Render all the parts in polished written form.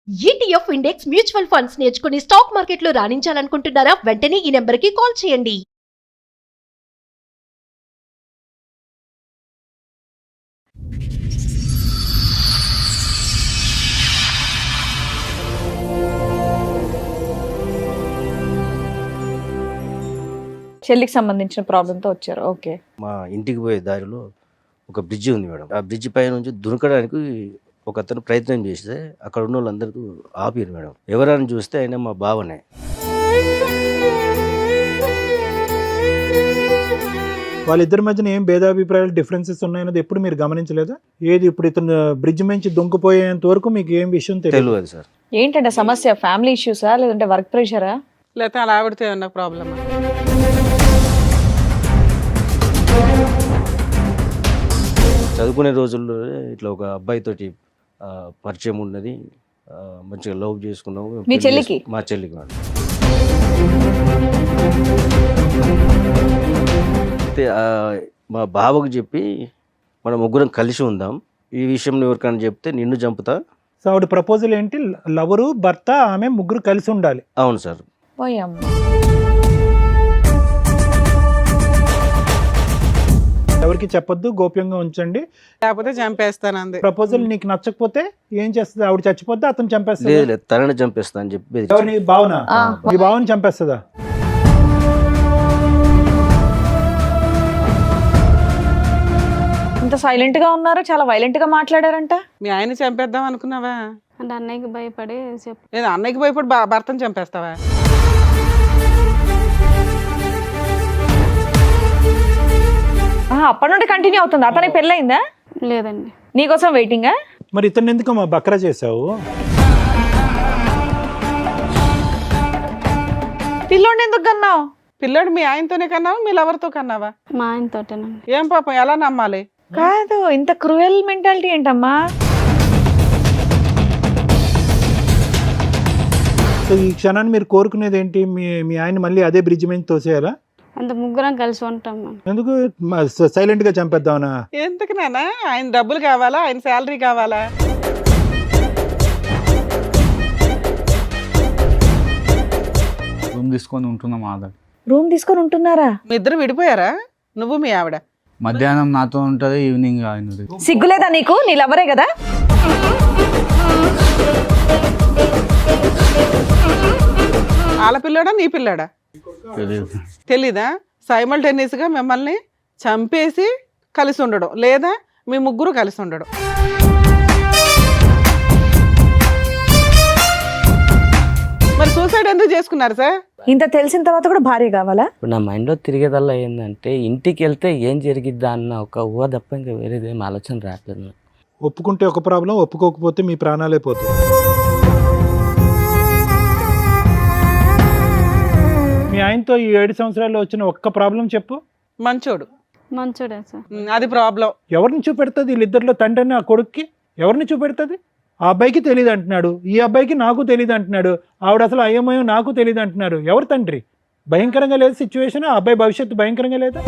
ETF index mutual funds నేర్చుకుని stock మార్కెట్లో రాణించాలనుకుంటున్నారా? వెంటనే ఈ నెంబర్కి కాల్ చేయండి. చెల్లికి సంబంధించిన ప్రాబ్లంతో వచ్చారు. ఓకే. మా ఇంటికి పోయే దారిలో ఒక బ్రిడ్జి ఉంది మేడం. ఆ బ్రిడ్జి పై నుంచి దునకడానికి ఒక అతను ప్రయత్నం చేస్తే అక్కడ ఉన్న వాళ్ళందరికీ ఆపిరు మేడం. ఎవరైనా చూస్తే ఆయన మా బావనే. వాళ్ళిద్దరి మధ్యన ఏం భేదాభిప్రాయాలు డిఫరెన్సెస్ ఉన్నాయన్నది ఎప్పుడు మీరు గమనించలేదా? ఏది ఇప్పుడు ఇతను బ్రిడ్జ్ నుంచి దుంకుపోయేంత వరకు మీకు ఏం విషయం తెలియదు? తెలియదు సార్. ఏంటంటే సమస్య ఫ్యామిలీ ఇష్యూసా లేదంటే వర్క్ ప్రెషరా? లేకపోతే అలా ఆవిడతో ఏమన్నా ప్రాబ్లమా? చదువుకునే రోజుల్లో ఇట్లా ఒక అబ్బాయితోటి పరిచయం ఉన్నది. మంచిగా లవ్ చేసుకున్నాము. మీ చెల్లికి? మా చెల్లికి మేడం. అయితే మా బావకు చెప్పి మనం ముగ్గురం కలిసి ఉందాం, ఈ విషయంలో ఎవరికైనా చెప్తే నిన్ను చంపుతా. సో ఆవిడ ప్రపోజల్ ఏంటి? లవరు, భర్త, ఆమె ముగ్గురు కలిసి ఉండాలి. అవును సార్. పోయాం. ఎవరికి చెప్పొద్దు, గోప్యంగా ఉంచండి. లేకపోతే చంపేస్తానంది. ప్రపోజల్ నీకు నచ్చకపోతే ఏం చేస్తుంది? ఆవిడ చచ్చిపోద్దా, అతను చంపేస్తా? లేదు లేదు, తనని చంపేస్తా అని చెప్పి బెదిరించాడు. ఎవరిని? భావన? మీ భావన చంపేస్తుందా? ఇంత సైలెంట్ గా ఉన్నారు, చాలా వైలెంట్ గా మాట్లాడారంట. మీ ఆయన చంపేద్దాం అనుకున్నావా? అంటే అన్నయ్యకి భయపడి లేదా అన్నయ్యకి భయపడి భర్తను చంపేస్తావా? అప్పటి నుండి కంటిన్యూ అవుతుంది. అతనికి పెళ్ళయిందా? లేదండి. నీకోసం వెయిటింగా? మరి ఇతను ఎందుకు మా బక్రా చేసావు? పిల్లోడిని ఎందుకు కన్నావు? పిల్లాడు మీ ఆయనతోనే కన్నావా, మీ లవర్తో కన్నావా? మా ఆయనతోటేనండి. ఏం పాపం, ఎలా నమ్మాలి? కాదు, ఇంత క్రూయల్ మెంటాలిటీ ఏంటమ్మా? సో ఈ క్షణాన్ని మీరు కోరుకునేది ఏంటి? మీ ఆయన మళ్ళీ అదే బ్రిడ్జ్ మీద తోసేయాలా? అంటే ముగ్గురం కలిసి ఉంటాం మేము. ఎందుకు సైలెంట్ గా చంపేద్దామనా? ఎందుకు నాన్న? ఆయన డబ్బులు కావాలా, ఆయన శాలరీ కావాలా? రూమ్ తీసుకొని ఉంటున్నాం ఆధార్. రూమ్ తీసుకొని ఉంటున్నారా? మీ ఇద్దరు విడిపోయారా? నువ్వు మీ ఆవిడ? మధ్యాహ్నం నాతో ఉంటుంది, ఈవినింగ్ ఆయన. సిగ్గులేదా నీకు? నీ లవరే కదా. వాళ్ళ పిల్లాడా నీ పిల్లాడా తెలియదు. తెలీదా? సైమల్టేనియస్ గా మిమ్మల్ని చంపేసి కలిసి ఉండడం, లేదా మీ ముగ్గురు కలిసి ఉండడం. మరి సూసైడ్ ఎందుకు చేసుకున్నారు సార్? ఇంత తెలిసిన తర్వాత కూడా భార్య కావాలా? ఇప్పుడు నా మైండ్లో తిరిగేదల్లా ఏంటంటే ఇంటికి వెళ్తే ఏం జరిగిద్దా అన్న ఒక ఊహ తప్ప ఇంకా వేరేది ఏం ఆలోచన రావట్లేదు. ఒప్పుకుంటే ఒక ప్రాబ్లం, ఒప్పుకోకపోతే మీ ప్రాణాలే పోతాయి. మీ ఆయనతో ఈ 7 సంవత్సరాల్లో వచ్చిన ఒక్క ప్రాబ్లం చెప్పు. మంచోడు. మంచోడే సార్. అది ప్రాబ్లం. ఎవరిని చూపెడుతుంది? వీళ్ళిద్దరిలో తండ్రిని ఆ కొడుక్కి ఎవరిని చూపెడుతుంది? ఆ అబ్బాయికి తెలియదు అంటున్నాడు, ఈ అబ్బాయికి నాకు తెలియదు అంటున్నాడు, ఆవిడ అసలు అయ్యమయం నాకు తెలియదు అంటున్నారు. ఎవరు తండ్రి? భయంకరంగా లేదు సిచ్యువేషన్. ఆ అబ్బాయి భవిష్యత్తు భయంకరంగా లేదా?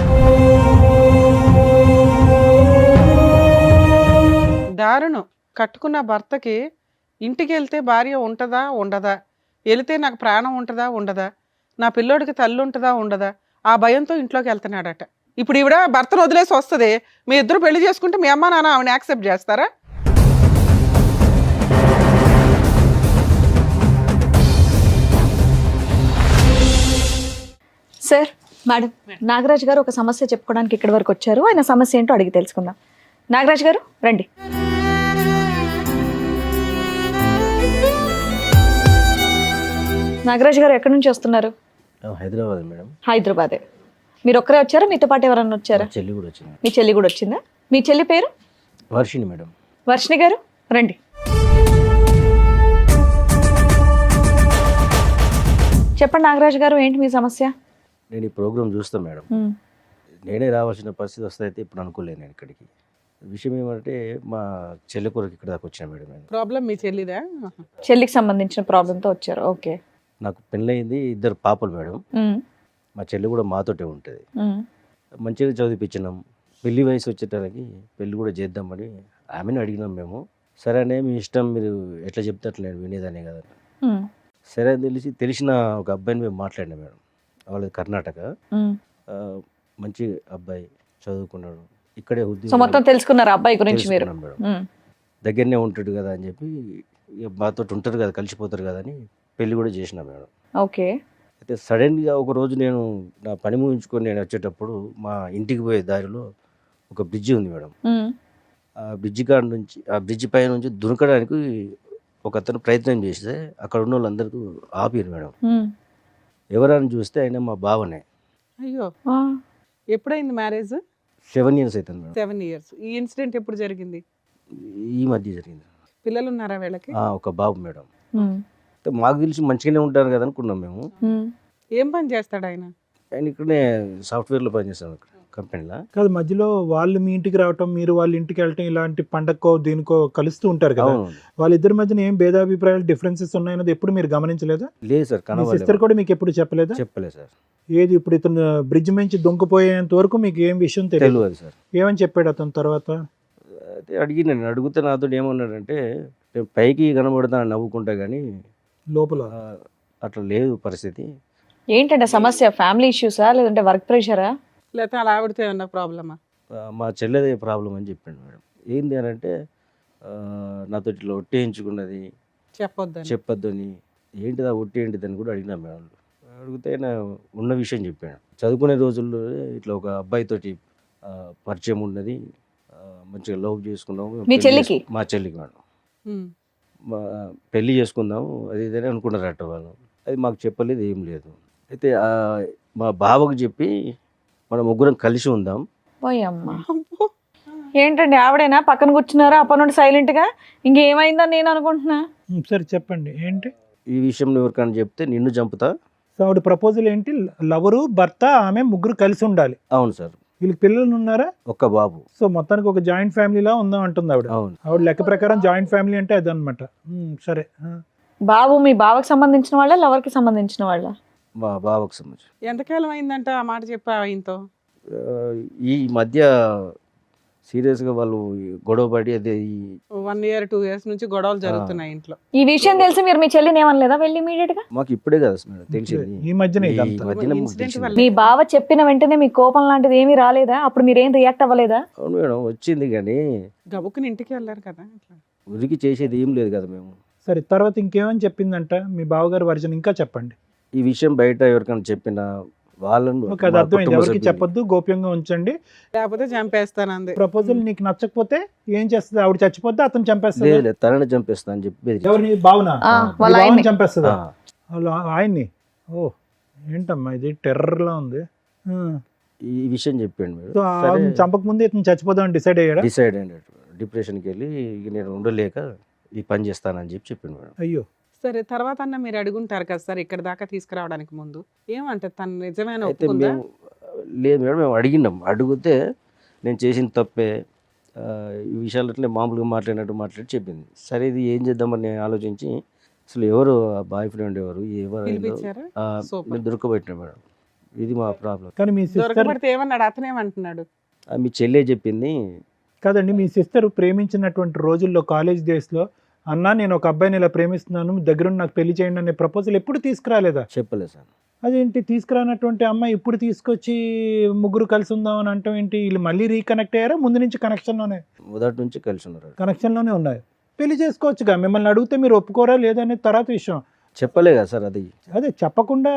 దారుణం. కట్టుకున్న భర్తకి ఇంటికి వెళ్తే భార్య ఉంటుందా ఉండదా, వెళితే నాకు ప్రాణం ఉంటుందా ఉండదా, నా పిల్లోడికి తల్లి ఉంటుందా ఉండదా, ఆ భయంతో ఇంట్లోకి వెళ్తున్నాడట. ఇప్పుడు ఈవిడ భర్తను వదిలేసి వస్తుంది, మీ ఇద్దరు పెళ్లి చేసుకుంటే మీ అమ్మ నాన్న ఆవిడని యాక్సెప్ట్ చేస్తారా? సార్, మేడం, నాగరాజ్ గారు ఒక సమస్య చెప్పుకోవడానికి ఇక్కడి వరకు వచ్చారు. ఆయన సమస్య ఏంటో అడిగి తెలుసుకుందాం. నాగరాజ్ గారు రండి. నాగరాజ్ గారు ఎక్కడి నుంచి వస్తున్నారు? హైదరాబాద్ మేడం. హైదరాబాదే. మీరు ఒక్కరే వచ్చారా? మీతో పాటు ఎవరన్నా వచ్చారా? చెల్లి కూడా వచ్చింది. మీ చెల్లి కూడా వచ్చిందా? మీ చెల్లి పేరు? వర్షిణి మేడం. వర్షిణి గారు రండి. చెప్పండి నాగరాజ్ గారు, ఏంటి మీ సమస్య? నేను ఈ ప్రోగ్రామ్ చూస్తాను మేడం. నేనే రావాల్సిన పరిస్థితి వస్తే అయితే ఇప్పుడు అనుకోలేను నేను ఇక్కడికి. విషయం ఏమంటే మా చెల్లి కొరకు ఇక్కడ దాకా వచ్చాను మేడం. నేను ప్రాబ్లం మీ చెల్లిదా? చెల్లికి సంబంధించిన ప్రాబ్లంతో వచ్చారు. ఓకే. నాకు పెళ్ళయింది, 2 పాపలు మేడం. మా చెల్లి కూడా మాతోటే ఉంటుంది. మంచిగా చదివిపించినాం. పెళ్లి వయసు వచ్చేటానికి పెళ్లి కూడా చేద్దామని ఆమెను అడిగినాం మేము. సరేనే మీ ఇష్టం, మీరు ఎట్లా చెప్తే అట్లా నేను వినేదాన్ని కదా. ఉమ్, సరే అని తెలిసిన ఒక అబ్బాయిని మేము మాట్లాడినాం మేడం. వాళ్ళది కర్ణాటక. ఉమ్. ఆ, మంచి అబ్బాయి, చదువుకున్నాడు, ఇక్కడే సో ఉద్యోగం మొత్తం తెలుసుకున్నారు ఆ అబ్బాయి గురించి మీరు. తెలుసుకున్నాం మేడం. ఉమ్, దగ్గరనే ఉంటాడు కదా అని చెప్పి, ఇక మాతో ఉంటారు కదా, కలిసిపోతారు కదా అని పెళ్లి కూడా చేసినాం మేడం. ఓకే. అయితే సడన్గా ఒక రోజు నేను నా పని ముగించుకొని నేను వచ్చేటప్పుడు మా ఇంటికి పోయే దారిలో ఒక బ్రిడ్జి ఉంది మేడం. ఉమ్, ఆ బ్రిడ్జి పై నుంచి దునకడానికి ఒక అతను ప్రయత్నం చేస్తే అక్కడ ఉన్న వాళ్ళందరూ ఆపారు మేడం. ఉమ్. ఎవరని చూస్తే ఆయన మా బావనే. అయ్యో, ఆ, ఎప్పుడైంది మ్యారేజ్? 7 years అవుతుంది మేడం. 7 years. ఈ ఇన్సిడెంట్ ఎప్పుడు జరిగింది? ఈ మధ్య జరిగింది. పిల్లలు ఉన్నారా వీళ్ళకి? ఒక బాబు మేడం. ఉమ్, అయితే మాకు తెలిసి మంచిగానే ఉంటారు కదా అనుకున్నాం మేము. ఉమ్. ఏం పని చేస్తాడు ఆయన? ఆయన ఇక్కడనే సాఫ్ట్వేర్లో పనిచేస్తాం ఇక్కడ కంపెనీలో. కాదు, మధ్యలో వాళ్ళు మీ ఇంటికి రావటం, మీరు వాళ్ళ ఇంటికి వెళ్ళటం, ఇలాంటి పండక్కో దీనికో కలుస్తూ ఉంటారు కదా. అవును. వాళ్ళిద్దరి మధ్యన ఏం భేదాభిప్రాయాలు, డిఫరెన్సెస్ ఉన్నాయన్నది ఎప్పుడు మీరు గమనించలేదా? లేదు సార్, మీ సిస్టర్ కూడా మీకు ఎప్పుడు చెప్పలేదా? చెప్పలేదు సార్. ఏది ఇప్పుడు ఇతను బ్రిడ్జ్ నుంచి దొంగపోయేంత వరకు మీకు ఏం విషయం తెలియదు? తెలియదు సార్. ఏమని చెప్పాడు అతను తర్వాత? అయితే నేను అడిగితే నాతో ఏమన్నాడంటే, నేను పైకి కనబడతాను నవ్వుకుంటా కానీ లోపల అట్లా లేదు పరిస్థితి. ఏంటంటే సమస్య? ఫ్యామిలీ ఇష్యూసా లేదంటే వర్క్ ప్రెషరా? లేకపోతే అలా ఆవిడతో ఏమన్నా ప్రాబ్లమా? మా చెల్లెదే ప్రాబ్లం అని చెప్పాడు మేడం. ఏంది అని అంటే, నాతో ఇట్లా ఒట్టేయించుకున్నది, చెప్పొద్దని. చెప్పొద్దని. ఏంటిదా ఒట్టి ఏంటిదని కూడా అడిగినా మేడం. అడిగితే ఆయన ఉన్న విషయం చెప్పాడు. చదువుకునే రోజుల్లో ఇట్లా ఒక అబ్బాయితోటి పరిచయం ఉన్నది, మంచిగా లవ్ చేసుకున్నాము. మీ పెళ్లి చెల్లికి? మా చెల్లికి మేడం. ఉమ్. పెళ్లి చేసుకుందాము అది ఇదని అనుకున్నారట వాళ్ళు. అది మాకు చెప్పలేదు, ఏం లేదు. అయితే మా బావకు చెప్పి మనం ముగ్గురం కలిసి ఉందాం. పోయమ్మ. అబ్బో. ఏంటండి ఆవిడేనా పక్కన కూర్చున్నారా అప్పటి నుండి సైలెంట్ గా? ఇంకేమైందని నేను అనుకుంటున్నా. సరే చెప్పండి ఏంటి ఈ విషయం ఎవరికైనా చెప్తే నిన్ను చంపుతా. సో ఆవిడ ప్రపోజల్ ఏంటి? లవరు, భర్త, ఆమె ముగ్గురు కలిసి ఉండాలి. అవును సార్. వీళ్ళకి పిల్లలు ఉన్నారా? ఒక్క బాబు. సో మొత్తానికి ఒక జాయింట్ ఫ్యామిలీలా ఉందాం అంటుంది ఆవిడ. అవును. ఆవిడ లెక్క ప్రకారం జాయింట్ ఫ్యామిలీ అంటే అదనమాట. సరే. బాబు మీ బావకి సంబంధించిన వాళ్ళ లవర్కి సంబంధించిన వాళ్ళ? మా బావకు సంబంధించి. ఎంతకాలం అయిందంట ఆ మాట చెప్పా ఆయనతో? ఈ మధ్య సీరియస్గా వాళ్ళు గొడవ పడి అదే 1 year 2 years నుంచి గొడవలు జరుగుతున్నాయి ఇంట్లో. ఈ విషయం తెలిసి మీరు మీ చెల్లిని ఏమనలేదా వెళ్ళి ఇమీడియట్ గా? మాకు ఇప్పుడే కదా మేడం తెలిసింది. ఈ మధ్యనే ఈ ఇదంతా. మధ్యన మాకు ఇన్సిడెంట్ తెలిసింది. వల్ల. మీ బావ చెప్పిన వెంటనే మీ కోపం లాంటిది ఏమీ రాలేదా? అప్పుడు మీరేం రియాక్ట్ అవ్వలేదా? అవును మేడం, వచ్చింది కానీ గబుక్కుని ఇంటికి వెళ్ళారు కదా. అట్లా ఉరికి చేసేది ఏం లేదు కదా మేము. సరే, తర్వాత ఇంకేమని చెప్పిందంట మీ బావగారు వర్జన్? ఇంకా చెప్పండి. ఈ విషయం బయట ఎవరికైనా చెప్పినా వాళ్ళను ఓకే, అది మా అర్థమైంది. కుటుంబ ఎవరికి సభ్యులు- చెప్పొద్దు, గోప్యంగా ఉంచండి. లేకపోతే చంపేస్తానంది. ప్రపోజల్ నీకు నచ్చకపోతే ఏం చేస్తుంది? ఆవిడ చచ్చిపోతే అతను చంపేస్తుంది. లేదు లేదు, తనని చంపేస్తా అని చెప్పి బెదిరించాడు. ఎవరిని? బావునా? ఆ, వాళ్ళ ఆయన్ని. చంపేస్తుందా? ఆ, వాళ్ళ ఆయన్ని? ఓ, ఏంటమ్మా ఇది టెర్రర్ లా ఉంది. ఈ విషయం చెప్పాడు సో మేడం. సరే చంపక ముందే ఇతను చచ్చిపోదాం డిసైడ్ అయ్యాడా? డిసైడ్ అయ్యాడు. డిప్రెషన్కి వెళ్ళి ఇక నేను ఉండలేక ఈ పని చేస్తానని చెప్పి చెప్పిండు మేడం. అయ్యో. సరే, తర్వాత అన్న మీరు అడుగుంటారు కదా సార్ ఇక్కడ దాకా తీసుకురావడానికి ముందు. ఏమంటే తను నిజమేనా అయితే ఒప్పుకుందా? మేము లేదు మేడం, మేము అడిగినాం. అడిగితే నేను చేసిన తప్పే, ఈ విషయాలు అట్లే మామూలుగా మాట్లాడి చెప్పింది. సరే ఇది ఏం చేద్దామని నేను ఆలోచించి అసలు ఎవరు బాయ్ ఫ్రెండ్ ఎవరు పిలిపించారా? సూపర్. మేము దొరకబెట్టినాం మేడం. ఇది మా ప్రాబ్లం. కానీ మీ సిస్టర్ దొరకబడితే ఏమన్నాడు? అతను ఏమంటున్నాడు? మీ చెల్లె చెప్పింది. కాదండి, మీ సిస్టర్ ప్రేమించినటువంటి రోజుల్లో కాలేజ్ డేస్లో అన్నా నేను ఒక అబ్బాయిని ఇలా ప్రేమిస్తున్నాను, మీ దగ్గర ఉండి నాకు పెళ్లి చేయండి అనే ప్రపోజల్ ఎప్పుడు తీసుకురాలేదా? చెప్పలేదు సార్. అదేంటి తీసుకురానటువంటి అమ్మాయి ఇప్పుడు తీసుకొచ్చి ముగ్గురు కలిసి ఉందాం అని అంటాం ఏంటి? వీళ్ళు మళ్ళీ రీకనెక్ట్ అయ్యారా? ముందు నుంచి కనెక్షన్లోనే మొదటి నుంచి కలిసి ఉన్నారు. కనెక్షన్లోనే ఉన్నాయి. పెళ్లి చేసుకోవచ్చుగా. మిమ్మల్ని అడిగితే మీరు ఒప్పుకోరా లేదనే తర్వాత విషయం. చెప్పలే కదా సార్ అది. అదే చెప్పకుండా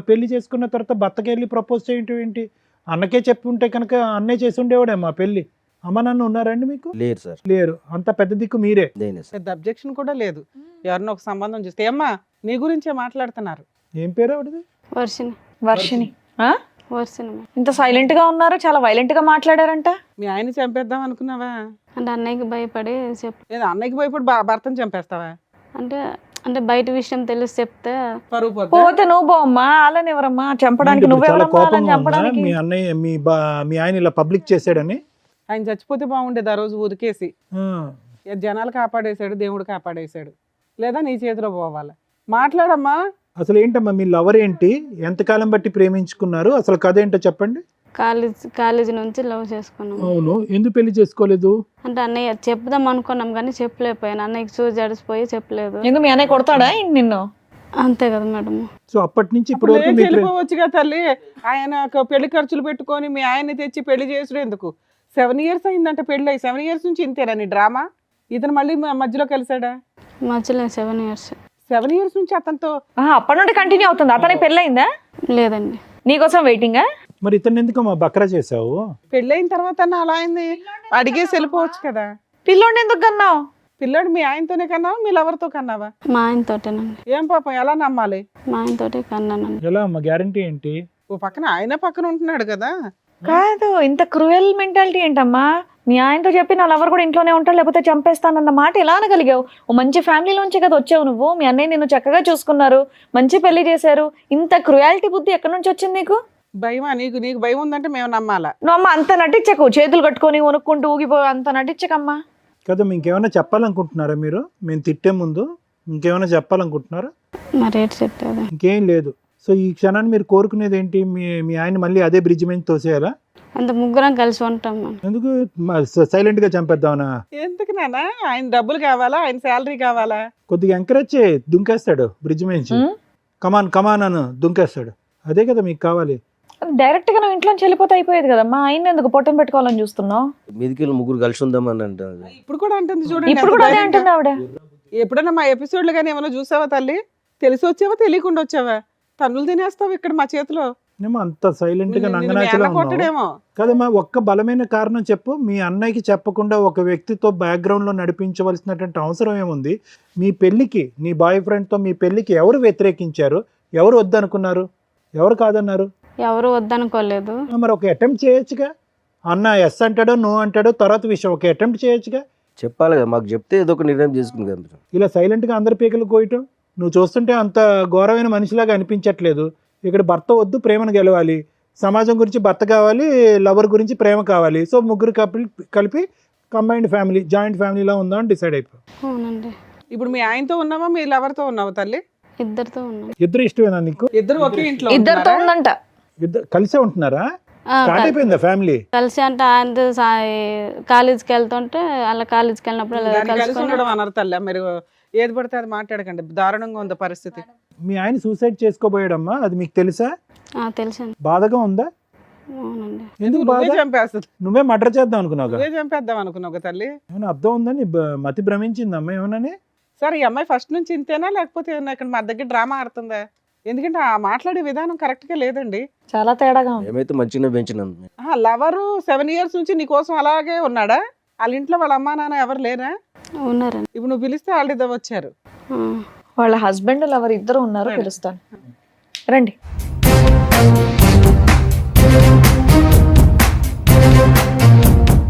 పెళ్లి చేసుకున్న తర్వాత భర్తకి వెళ్ళి ప్రపోజ్ చేయటం ఏంటి? అన్నకే చెప్పి ఉంటే కనుక అన్నే చేసి ఉండేవాడేమో ఆ పెళ్లి. అమ్మ నాన్న ఉన్నారండి మీకు? లేరు సార్. లేరు. అంత పెద్ద దిక్కు మీరే. దేనే సార్. పెద్ద అబ్జెక్షన్ కూడా లేదు. ఎవరినో ఒక సంబంధం చూస్తే అమ్మా నీ గురించే మాట్లాడుతున్నారు. ఏం పేరు ఆవిడది? వర్షిని. వర్షిని. ఆ? వర్షిని మేడం. ఇంత సైలెంట్ గా ఉన్నారు, చాలా వైలెంట్ గా మాట్లాడారంట. మీ ఆయన చంపేద్దాం అనుకున్నావా? అంటే అన్నయ్యకి భయపడి లేదా అన్నయ్యకి భయపడి భర్తను చంపేస్తావా? అంటే అంటే బయట విషయం తెలిసి చెప్తే పరువు పోద్దా? పోతే నువ్వు పోమ్మా, వాళ్ళని ఎవరమ్మా చంపడానికి? ఇప్పుడు చాలా నువ్వెవరమ్మా వాళ్ళని కోపంగా ఉందా? చంపడానికి? మీ అన్నయ్య మీ ఆయన ఇలా పబ్లిక్ చేసాడని? ఆయన చచ్చిపోతే బాగుండేది ఆ రోజు ఉరికేసి. ఆ. జనాలు కాపాడేశాడు, దేవుడు కాపాడేశాడు. లేదా నీ చేతిలో పోవాలి. మాట్లాడమ్మా. అసలు ఏంటమ్మా మీ లవర్ ఏంటి? ఎంతకాలం బట్టి ప్రేమించుకున్నారు? అసలు కథ ఏంటో చెప్పండి. కాలేజీ నుంచి లవ్ చేసుకున్నాం. అవును, ఎందుకు పెళ్లి చేసుకోలేదు? అంటే అన్నయ్య చెప్దాం అనుకున్నాం కానీ చెప్పలేకపోయాను. అన్నయ్యకి చూసి జడిసిపోయి చెప్పలేదు. ఎందుకు మీ అన్నయ్య కొడతాడా నిన్ను? అంతే కదా మేడం. సో అప్పటి నుంచి ఇప్పుడు వరకు మీ ప్రేమ- వెళ్ళిపోవచ్చుగా తల్లి. ఆయన పెళ్లి ఖర్చులు పెట్టుకొని మీ ఆయన్ని తెచ్చి పెళ్లి చేసుడు ఎందుకు? 7 years అయిందంటే పెళ్లి అయ్యి 7 years నుంచి ఇంతేనా నీ డ్రామా? ఇతను మళ్ళీ మధ్యలో కలిసాడా? మధ్యలో 7 years. 7 years నుంచి అతనితో అప్పటి నుండి కంటిన్యూ అవుతుంది. అతనికి పెళ్ళయిందా? లేదండి. నీకోసం వెయిటింగా? మరి ఇతను ఎందుకు మా బక్రా చేసావు? పెళ్ళైన తర్వాత అలా అయింది, అడిగేసి వెళ్ళిపోవచ్చు కదా. పిల్లోడిని ఎందుకు కన్నావు? పిల్లాడు మీ ఆయనతోనే కన్నావా మీ లవర్తో కన్నావా? మా ఆయనతోటేనండి. ఏం పాపం, ఎలా నమ్మాలి? మా ఆయనతోటే కన్నానండి. ఎలా అమ్మ, గ్యారంటీ ఏంటి? ఓ పక్కన ఆయన పక్కన ఉంటున్నాడు కదా. కాదు, ఇంత క్రూయల్ మెంటాలిటీ ఏంటమ్మా? మీ ఆయనతో చెప్పి నా లవర్ కూడా ఇంట్లోనే ఉంటాడు లేకపోతే చంపేస్తానన్న మాట ఎలా అనగలిగావు? ఓ మంచి ఫ్యామిలీలోంచి కదా వచ్చావు నువ్వు. మీ అన్నయ్య నిన్ను చక్కగా చూసుకున్నారు, మంచి పెళ్లి చేశారు. ఇంత క్రూయాలిటీ బుద్ధి ఎక్కడి నుంచి వచ్చింది నీకు? భయమా నీకు? నీకు భయం ఉందంటే మేము నమ్మాలా? నువ్వు అమ్మ అంత నటించకు, చేతులు కట్టుకొని వణుక్కుంటూ ఊగిపో, అంత నటించకమ్మా. కదా, ఇంకేమైనా చెప్పాలనుకుంటున్నారా మీరు? మేము తిట్టే ముందు ఇంకేమైనా చెప్పాలనుకుంటున్నారా? మరి ఏటి చెప్పేది? ఇంకేం లేదు. సో ఈ క్షణాన్ని మీరు కోరుకునేది ఏంటి? మీ ఆయన మళ్ళీ అదే బ్రిడ్జ్ మీద తోసేయాలా? అంత ముగ్గురం కలిసి ఉంటాం మనం. ఎందుకు సైలెంట్ గా చంపేద్దామనా? ఎందుకు నాన్న? ఆయన డబ్బులు కావాలా? ఆయన శాలరీ కావాలా? కొద్దిగా ఎంకరేజ్ చేయి, దుంకేస్తాడు బ్రిడ్జ్ మీద నుంచి. కమాన్ కమాన్ అని దుంకేస్తాడు. అదే కదా మీకు కావాలి. డైరెక్ట్ గా నువ్వు ఇంట్లోంచి వెళ్ళిపోతే అయిపోయేది కదా. మా ఆయన ఎందుకు పొట్టం పెట్టుకోవాలని చూస్తున్నావు? మీదికి ముగ్గురు కలిసి ఉందామని అంటారు. ఇప్పుడు కూడా అంటుంది చూడండి. ఇప్పుడు ఎంత కూడా అదే ధైర్యంగా. అంటుంది ఆవిడ. ఎప్పుడైనా మా ఎపిసోడ్లు కానీ ఏమైనా చూసావా తల్లి? తెలిసి వచ్చావా తెలియకుండా వచ్చావా? తన్నులు తినేస్తావు ఇక్కడ మా చేతిలో. ఏమో అంత సైలెంట్ గా నిన్ను మీ నంగనాచలా అన్న ఉన్నావు. కొట్టడేమో. కదమ్మా, ఒక్క బలమైన కారణం చెప్పు. మీ అన్నయ్యకి చెప్పకుండా ఒక వ్యక్తితో బ్యాక్గ్రౌండ్ లో నడిపించవలసినటువంటి అవసరం ఏముంది? మీ పెళ్లికి, నీ బాయ్ ఫ్రెండ్ తో మీ పెళ్లికి ఎవరు వ్యతిరేకించారు? ఎవరు వద్దనుకున్నారు? ఎవరు కాదన్నారు? ఎవరు వద్దనుకోలేదు. మరి ఒక అటెంప్ట్ చేయొచ్చుగా. అన్న ఎస్ అంటాడో నో అంటాడో తర్వాత విషయం, ఒక అటెంప్ట్ చేయొచ్చుగా. చెప్పాలి కదా, మాకు చెప్తే ఏదో ఒక నిర్ణయం చేసుకుంది కదా మీరు. ఇలా సైలెంట్ గా అందరి పీకలు కోయటం నువ్వు చూస్తుంటే అంత ఘోరమైన మనిషిలాగా అనిపించట్లేదు. ఇక్కడ భర్త వద్దు, ప్రేమను గెలవాలి. సమాజం గురించి భర్త కావాలి, లవర్ గురించి ప్రేమ కావాలి. సో ముగ్గురు కలిపి కంబైన్డ్ ఫ్యామిలీ, జాయింట్ ఫ్యామిలీలా ఉందా అని డిసైడ్ అయిపో. అవునండి. ఇప్పుడు మీ ఆయనతో ఉన్నావా మీ లవర్తో ఉన్నావా తల్లి? ఇద్దరితో ఉన్నాం. ఇద్దరు ఇష్టమేనా నీకు? ఇద్దరు ఒకే ఇంట్లో ఇద్దరితో ఉంటున్నారా? ఉందంట. ఇద్దరు కలిసే ఉంటున్నారా? ఆ, స్టార్ట్ అయిపోయిందా ఫ్యామిలీ? కలిసి అంటే ఆయన కాలేజీకి వెళ్తుంటే అలా కాలేజీకి వెళ్ళినప్పుడు అలా దాన్ని కలిసి కలుసుకొని ఉండడం అన్నారు తల్లి. మీరు ఏది పడితే అది మాట్లాడకండి, దారుణంగా ఉంది పరిస్థితి. మీ ఆయన సూసైడ్ చేసుకోబోయాడమ్మా, అది మీకు తెలుసా? తెలిసింది. బాధగా ఉందా? అవునండి. ఎందుకు నువ్వే బాధ? చంపేస్తుంది. నువ్వే మర్డర్ చేద్దాం అనుకున్నావు. నువ్వే చంపేద్దాం అనుకున్నావు తల్లి. ఏమైనా అర్థం ఉందని మతి భ్రమించిందమ్మా ఏమన్నాని? సరే, ఈ అమ్మాయి ఫస్ట్ నుంచి ఇంతేనా లేకపోతే ఏమన్నా ఇక్కడ మా దగ్గర డ్రామా ఆడుతుందా? ఎందుకంటే ఆ మాట్లాడే విధానం కరెక్ట్ గా లేదండి. చాలా తేడాగా ఉంది. ఏమైతే మంచిగా పెంచినాం. లవరు 7 years నుంచి నీ కోసం అలాగే ఉన్నాడా? వాళ్ళ ఇంట్లో వాళ్ళ అమ్మా నాన్న ఎవరు లేరా? ఉన్నారండి. ఇప్పుడు నువ్వు పిలిస్తే వాళ్ళు వచ్చారు. ఆ. వాళ్ళ హస్బెండ్ లవర్ ఇద్దరు ఉన్నారు, పిలుస్తాను రండి.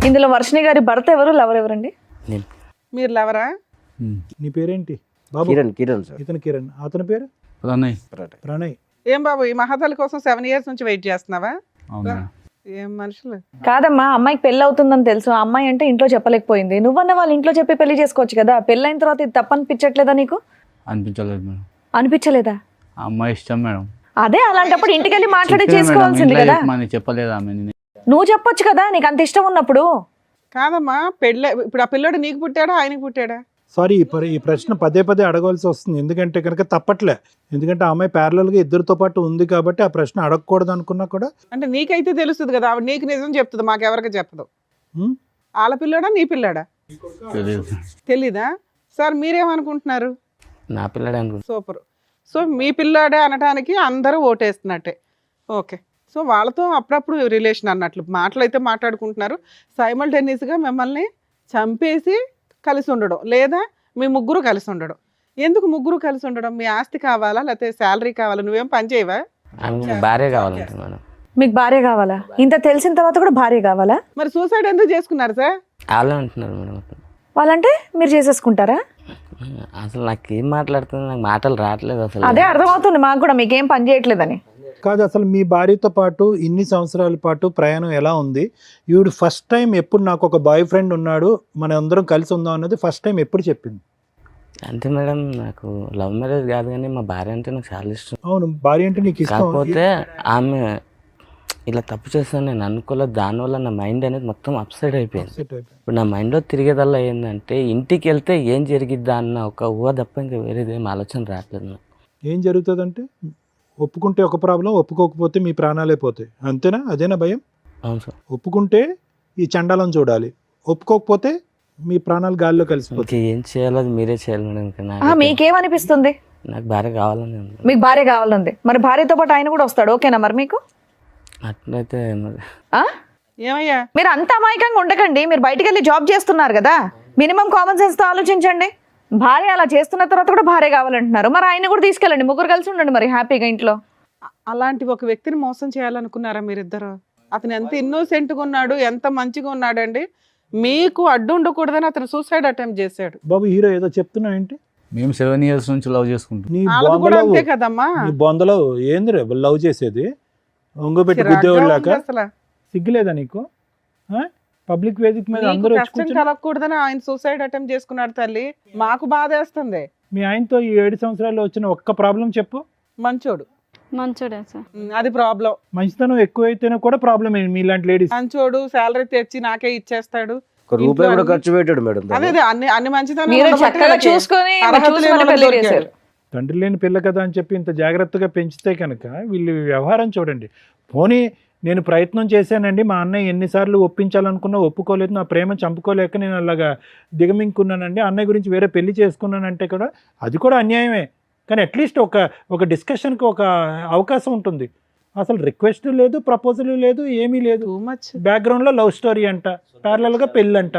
ఇందులో వర్షిణి గారి భర్త ఎవరు, లవర్ ఎవరండి? మీరు లవరా? నీ పేరేంటి బాబు? కిరణ్ సార్. ఇతను కిరణ్, అతని పేరు ప్రణయ్. ప్రణయ్. ఏం బాబు, ఈ మహాతల్లి కోసం 7 years నుంచి వెయిట్ చేస్తున్నావా? అవునా? ఏం మనుషులు. కాదమ్మా, అమ్మాయికి పెళ్ళి అవుతుందని తెలుసు. ఆ అమ్మాయి అంటే ఇంట్లో చెప్పలేకపోయింది. నువ్వన్న వాళ్ళ ఇంట్లో చెప్పి పెళ్లి చేసుకోవచ్చు కదా. పెళ్ళైన తర్వాత ఇది తప్పనిపించట్లేదా నీకు? అనిపించలేదు మేడం. అనిపించలేదా? ఆ అమ్మాయి ఇష్టం మేడం. అదే, అలాంటప్పుడు ఇంటికి వెళ్ళి మాట్లాడి చెప్పాను మేడం, చేసుకోవాల్సింది ఇంట్లో కదా. చెప్పమని చెప్పలేదు ఆమె. నువ్వు చెప్పొచ్చు కదా, నీకు అంత ఇష్టం ఉన్నప్పుడు. కాదమ్మా, పెళ్ళి ఇప్పుడు ఆ పిల్లోడు నీకు పుట్టాడా ఆయనకి పుట్టాడా? సారీ, ఈ ప్రశ్న పదే పదే అడగవలసి వస్తుంది. ఎందుకంటే కనుక తప్పట్లే. ఎందుకంటే ఆ అమ్మాయి parallel గా ఇద్దరితో పాటు ఉంది కాబట్టి ఆ ప్రశ్న అడగకూడదు అనుకున్నా కూడా. అంటే నీకైతే తెలుస్తుంది కదా, ఆవిడ నీకు నిజం చెప్తుంది, మాకెవరికి చెప్పదు. హ్మ్? వాళ్ళ పిల్లోడా నీ పిల్లాడా? తెలియదు. తెలీదా? సార్ మీరేమనుకుంటున్నారు? నా పిల్లడే అనుకుంటా. సూపర్. సో మీ పిల్లాడే అనడానికి అందరూ ఓటేస్తున్నట్టే. ఓకే. సో వాళ్ళతో అప్పుడప్పుడు రిలేషన్ అన్నట్లు మాటలు అయితే మాట్లాడుకుంటున్నారు. సైమల్టేనియస్గా మిమ్మల్ని చంపేసి కలిసి ఉండడం, లేదా మీ ముగ్గురు కలిసి ఉండడం. ఎందుకు ముగ్గురు కలిసి ఉండడం? మీ ఆస్తి కావాలా లేకపోతే శాలరీ కావాలా? నువ్వేం పని చేయవా? ఆమె భార్య కావాలంటే మేడం. మీకు భార్య కావాలా? ఇంత తెలిసిన తర్వాత కూడా భార్య కావాలా? మరి సూసైడ్ ఎందుకు చేసుకున్నారు సార్? వాళ్ళే అంటున్నారు మేడం. వాళ్ళంటే మీరు చేసేసుకుంటారా? అసలు నాకు ఏం మాట్లాడుతుంది, నాకు మాటలు రావట్లేదు అసలు. అదే అర్థమవుతుంది మాకు కూడా, మీకేం పని చేయట్లేదని. కాదు, అసలు మీ భార్యతో పాటు ఇన్ని సంవత్సరాల పాటు ప్రయాణం ఎలా ఉంది? ఈవిడ ఫస్ట్ టైం ఎప్పుడు నాకు ఒక బాయ్ ఫ్రెండ్ ఉన్నాడు, మన అందరం కలిసి ఉందాం అన్నది ఫస్ట్ టైం ఎప్పుడు చెప్పింది? అంటే మేడం, నాకు లవ్ మ్యారేజ్ కాదు కానీ మా భార్య అంటే నాకు చాలా ఇష్టం. అవును, భార్య అంటే నీకు ఇష్టం. కాకపోతే ఆమె ఇలా తప్పు చేస్తాను నేను అనుకోలేదు. దానివల్ల నా మైండ్ అనేది మొత్తం అప్సైడ్ అయిపోయింది. సెట్ అయిపోయింది. ఇప్పుడు నా మైండ్లో తిరిగేదల్లా ఏంటంటే ఇంటికి వెళ్తే ఏం జరిగిద్దా అన్న ఒక ఊహ తప్ప ఇంకా వేరేదేం ఆలోచన రావట్లేదు నాకు. ఏం జరుగుతుందంటే ఒప్పుకుంటే ఒక ప్రాబ్లం, ఒప్పుకోకపోతే మీ ప్రాణాలే పోతాయి, అంతేనా? అదేనా భయం? అవును సార్. ఒప్పుకుంటే ఈ చండాలం చూడాలి, ఒప్పుకోకపోతే మీ ప్రాణాలు గాల్లో కలిసిపోతాయి. ఇంకా ఏం చేయాలో అది మీరే చేయాలి మేడం. ఇంకా మీకేమనిపిస్తుంది? నాకు భార్య కావాలని ఉంది. మీకు భార్య కావాలంది, మరి భార్యతో పాటు ఆయన కూడా వస్తాడు, ఓకేనా మరి మీకు? అట్లయితే మరి ఆ? ఏమయ్యా మీరు అంత అమాయకంగా ఉండకండి. మీరు బయటికి వెళ్ళి జాబ్ చేస్తున్నారు కదా, మినిమం కామన్ సెన్స్ తో ఆలోచించండి. భార్య అలా చేస్తున్న తర్వాత కూడా భార్య కావాలంటున్నారు, మరి ఆయన కూడా తీసుకెళ్ళండి, ముగ్గురు కలిసి ఉండండి మరి హ్యాపీగా ఇంట్లో. అలాంటి ఒక వ్యక్తిని మోసం చేయాలనుకున్నారా మీరిద్దరు? అతను ఎంత ఇన్నోసెంట్గా ఉన్నాడు, ఎంత మంచిగా ఉన్నాడండి. మీకు అడ్డు ఉండకూడదని అతను సూసైడ్ అటెంప్ట్ చేశాడు. బాబు హీరో ఏదో చెప్తున్నావు ఏంటి? మేము 7 years నుంచి లవ్ చేసుకుంటాం. నీ వాళ్ళది కూడా బొందలో అంతే కదమ్మా. నీ బొందలో ఏంది లవ్ చేసేది? ఒంగోబెట్టి చిరాగ్గా గుద్దేవాళ్ళాక ఉంది అసలు. సిగ్గులేదా నీకు? పబ్లిక్ వేదిక మీద మీకు అందరూ వచ్చి కష్టం కూర్చుని కలగకూడదని ఆయన సూసైడ్ అటెంప్ట్ చేసుకున్నాడు తల్లి. మాకు బాధేస్తుంది. మీ ఆయనతో ఈ 7 సంవత్సరాల్లో వచ్చిన ఒక్క ప్రాబ్లం చెప్పు. మంచోడు. మంచోడే సార్. అది ప్రాబ్లం. మంచితనం ఎక్కువైతేనే కూడా ప్రాబ్లమే మీలాంటి లేడీస్. మంచోడు, శాలరీ తెచ్చి నాకే ఇచ్చేస్తాడు. ఒక రూపాయి కూడా ఖర్చు పెట్టాడు మేడం. అదే అదే అన్ని మంచితనం మీరు ఉండబట్టి చక్కగా వీళ్ళకి చూసుకొని అర్హత చూసి లేని మరి వాళ్ళు పెళ్లి దొరికారు. చేశారు. తండ్రి లేని పిల్ల కదా అని చెప్పి ఇంత జాగ్రత్తగా పెంచితే కనుక వీళ్ళు వ్యవహారం చూడండి. పోనీ నేను ప్రయత్నం చేశానండి, మా అన్నయ్య ఎన్నిసార్లు ఒప్పించాలనుకున్నా ఒప్పుకోలేదు, నా ప్రేమ చంపుకోలేక నేను అలాగా దిగమింగుకున్నానండి, అన్నయ్య గురించి వేరే పెళ్లి చేసుకున్నానంటే కూడా అది కూడా అన్యాయమే. కానీ అట్లీస్ట్ ఒక డిస్కషన్కి ఒక అవకాశం ఉంటుంది. అసలు రిక్వెస్ట్ లేదు, ప్రపోజల్ లేదు, ఏమీ లేదు. Too much. బ్యాక్గ్రౌండ్లో లవ్ స్టోరీ అంట, ప్యారలల్గా పెళ్ళంట.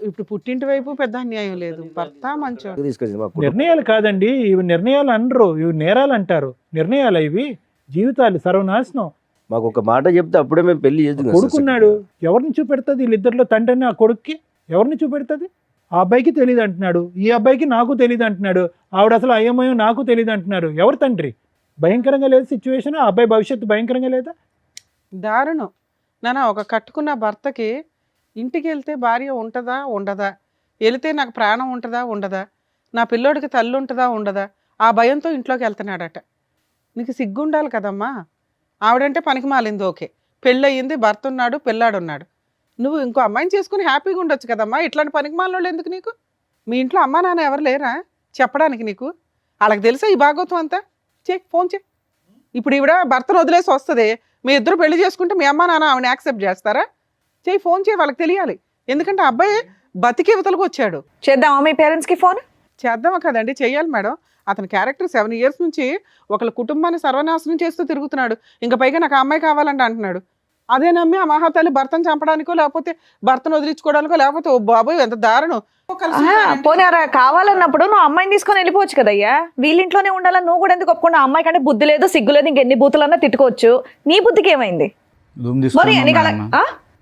ఇప్పుడు పుట్టింటి వైపు పెద్ద అన్యాయం లేదు. భర్త మంచోడు. తీసుకొచ్చింది మా కుటుంబం. నిర్ణయాలు కాదండి ఇవి, నిర్ణయాలు అనరు, ఇవి నేరాలు అంటారు. నిర్ణయాలు ఇవి, జీవితాలు సర్వనాశనం. మాకు ఒక మాట చెప్తే అప్పుడే మేము పెళ్లి చేద్దాం. కొడుకున్నాడు, ఎవరిని చూపెడుతుంది? వీళ్ళిద్దరిలో తండ్రిని ఆ కొడుక్కి ఎవరిని చూపెడుతుంది? ఆ అబ్బాయికి తెలియదు అంటున్నాడు, ఈ అబ్బాయికి నాకు తెలియదు అంటున్నాడు, ఆవిడ అసలు అయ్యమయం నాకు తెలియదు అంటున్నారు. ఎవరు తండ్రి? భయంకరంగా లేదు సిచ్యువేషన్. ఆ అబ్బాయి భవిష్యత్తు భయంకరంగా లేదా? దారుణం. నాన్న, ఒక కట్టుకున్న భర్తకి ఇంటికి వెళ్తే భార్య ఉంటుందా ఉండదా, వెళితే నాకు ప్రాణం ఉంటుందా ఉండదా, నా పిల్లోడికి తల్లి ఉంటుందా ఉండదా, ఆ భయంతో ఇంట్లోకి వెళ్తున్నాడట. నీకు సిగ్గుండాలి కదమ్మా. ఆవిడంటే పనికి మాలింది, ఓకే, పెళ్ళయింది, భర్త ఉన్నాడు, పిల్లాడున్నాడు. నువ్వు ఇంకో అమ్మాయిని చేసుకుని హ్యాపీగా ఉండొచ్చు కదమ్మా. ఇట్లాంటి పనికి మాలినోళ్ళు ఎందుకు నీకు? మీ ఇంట్లో అమ్మా నాన్న ఎవరు లేరా చెప్పడానికి నీకు? వాళ్ళకి తెలుసా ఈ భాగవతం అంతా? ఫోన్ చే. ఇప్పుడు ఈవిడ భర్తను వదిలేసి వస్తుంది, మీ ఇద్దరు పెళ్లి చేసుకుంటే మీ అమ్మా నాన్న ఆవిడని యాక్సెప్ట్ చేస్తారా? ఫోన్ చేయి, వాళ్ళకి తెలియాలి. ఎందుకంటే ఆ అబ్బాయి బతికి యువతలకు వచ్చాడు. చేద్దామా మీ పేరెంట్స్కి ఫోన్? చేద్దామా కదండి, చెయ్యాలి మేడం. అతని క్యారెక్టర్ 7 years నుంచి ఒకళ్ళ కుటుంబాన్ని సర్వనాశనం చేస్తూ తిరుగుతున్నాడు. ఇంకా పైగా నాకు ఆ అమ్మాయి కావాలంటే అంటున్నాడు. అదే నమ్మి ఆ మహాతల్లి భర్తను చంపడానికో, లేకపోతే భర్తను వదిలించుకోవడానికో, లేకపోతే ఓ బాబోయ్ ఎంత దారుణం. పోనీ కావాలన్నప్పుడు నువ్వు అమ్మాయిని తీసుకొని వెళ్ళిపోవచ్చు కదయ్యా. వీళ్ళింట్లోనే ఉండాలని నువ్వు కూడా ఎందుకు ఒప్పుకున్నా? అమ్మాయి కంటే బుద్ధి లేదు, సిగ్గు లేదు, ఇంకెన్ని బూతులన్నా తిట్టుకోవచ్చు. నీ బుద్ధికి ఏమైంది? రూమ్ మరి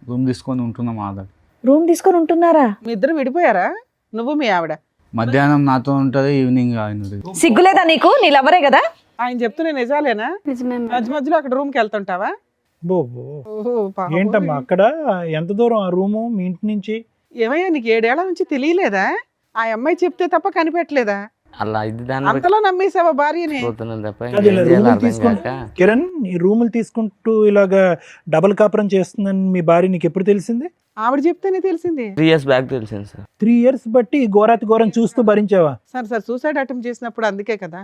రూమ్ తీసుకొని ఉంటున్నాం. ఆధార్ రూమ్ తీసుకొని ఉంటున్నారా? మీ ఇద్దరు విడిపోయారా? నువ్వు మీ ఆవిడ? మధ్యాహ్నం నాతో ఉంటుంది, ఈవినింగ్ ఆయన. సిగ్గులేదా నీకు? నీ లవరే కదా. ఆయన చెప్తున్నా నిజాలేనా? నిజమే మేడం. మధ్య మధ్యలో అక్కడ రూమ్కి వెళ్తుంటావా? ఓహో, ఏంటమ్మా అక్కడ ఎంత దూరం ఆ రూము మీ ఇంటి నుంచి? ఏమయ్యా, నీకు 7 ఏళ్ల నుంచి తెలియలేదా? ఆ అమ్మాయి చెప్తే తప్ప కనిపెట్టలేదా? అలా ఇది దాన్ని అంతలో నమ్మేసావా భార్యని? పోతున్నాను తప్ప అది ఇంకేం ఇలా చేయాలో రూములు అర్థం తీసుకుంటూ కాక. కిరణ్, ఈ రూములు తీసుకుంటూ ఇలాగా డబల్ కాపురం చేస్తుందని మీ భార్య నీకు ఎప్పుడు తెలిసింది? ఆవిడ చెప్తేనే తెలిసింది. 3 years బ్యాక్ తెలిసింది సార్. 3 years బట్టి ఈ ఘోరాతి ఘోరం చూస్తూ భరించావా? సార్ సూసైడ్ అటెంప్ట్ చేసినప్పుడు అందుకే కదా.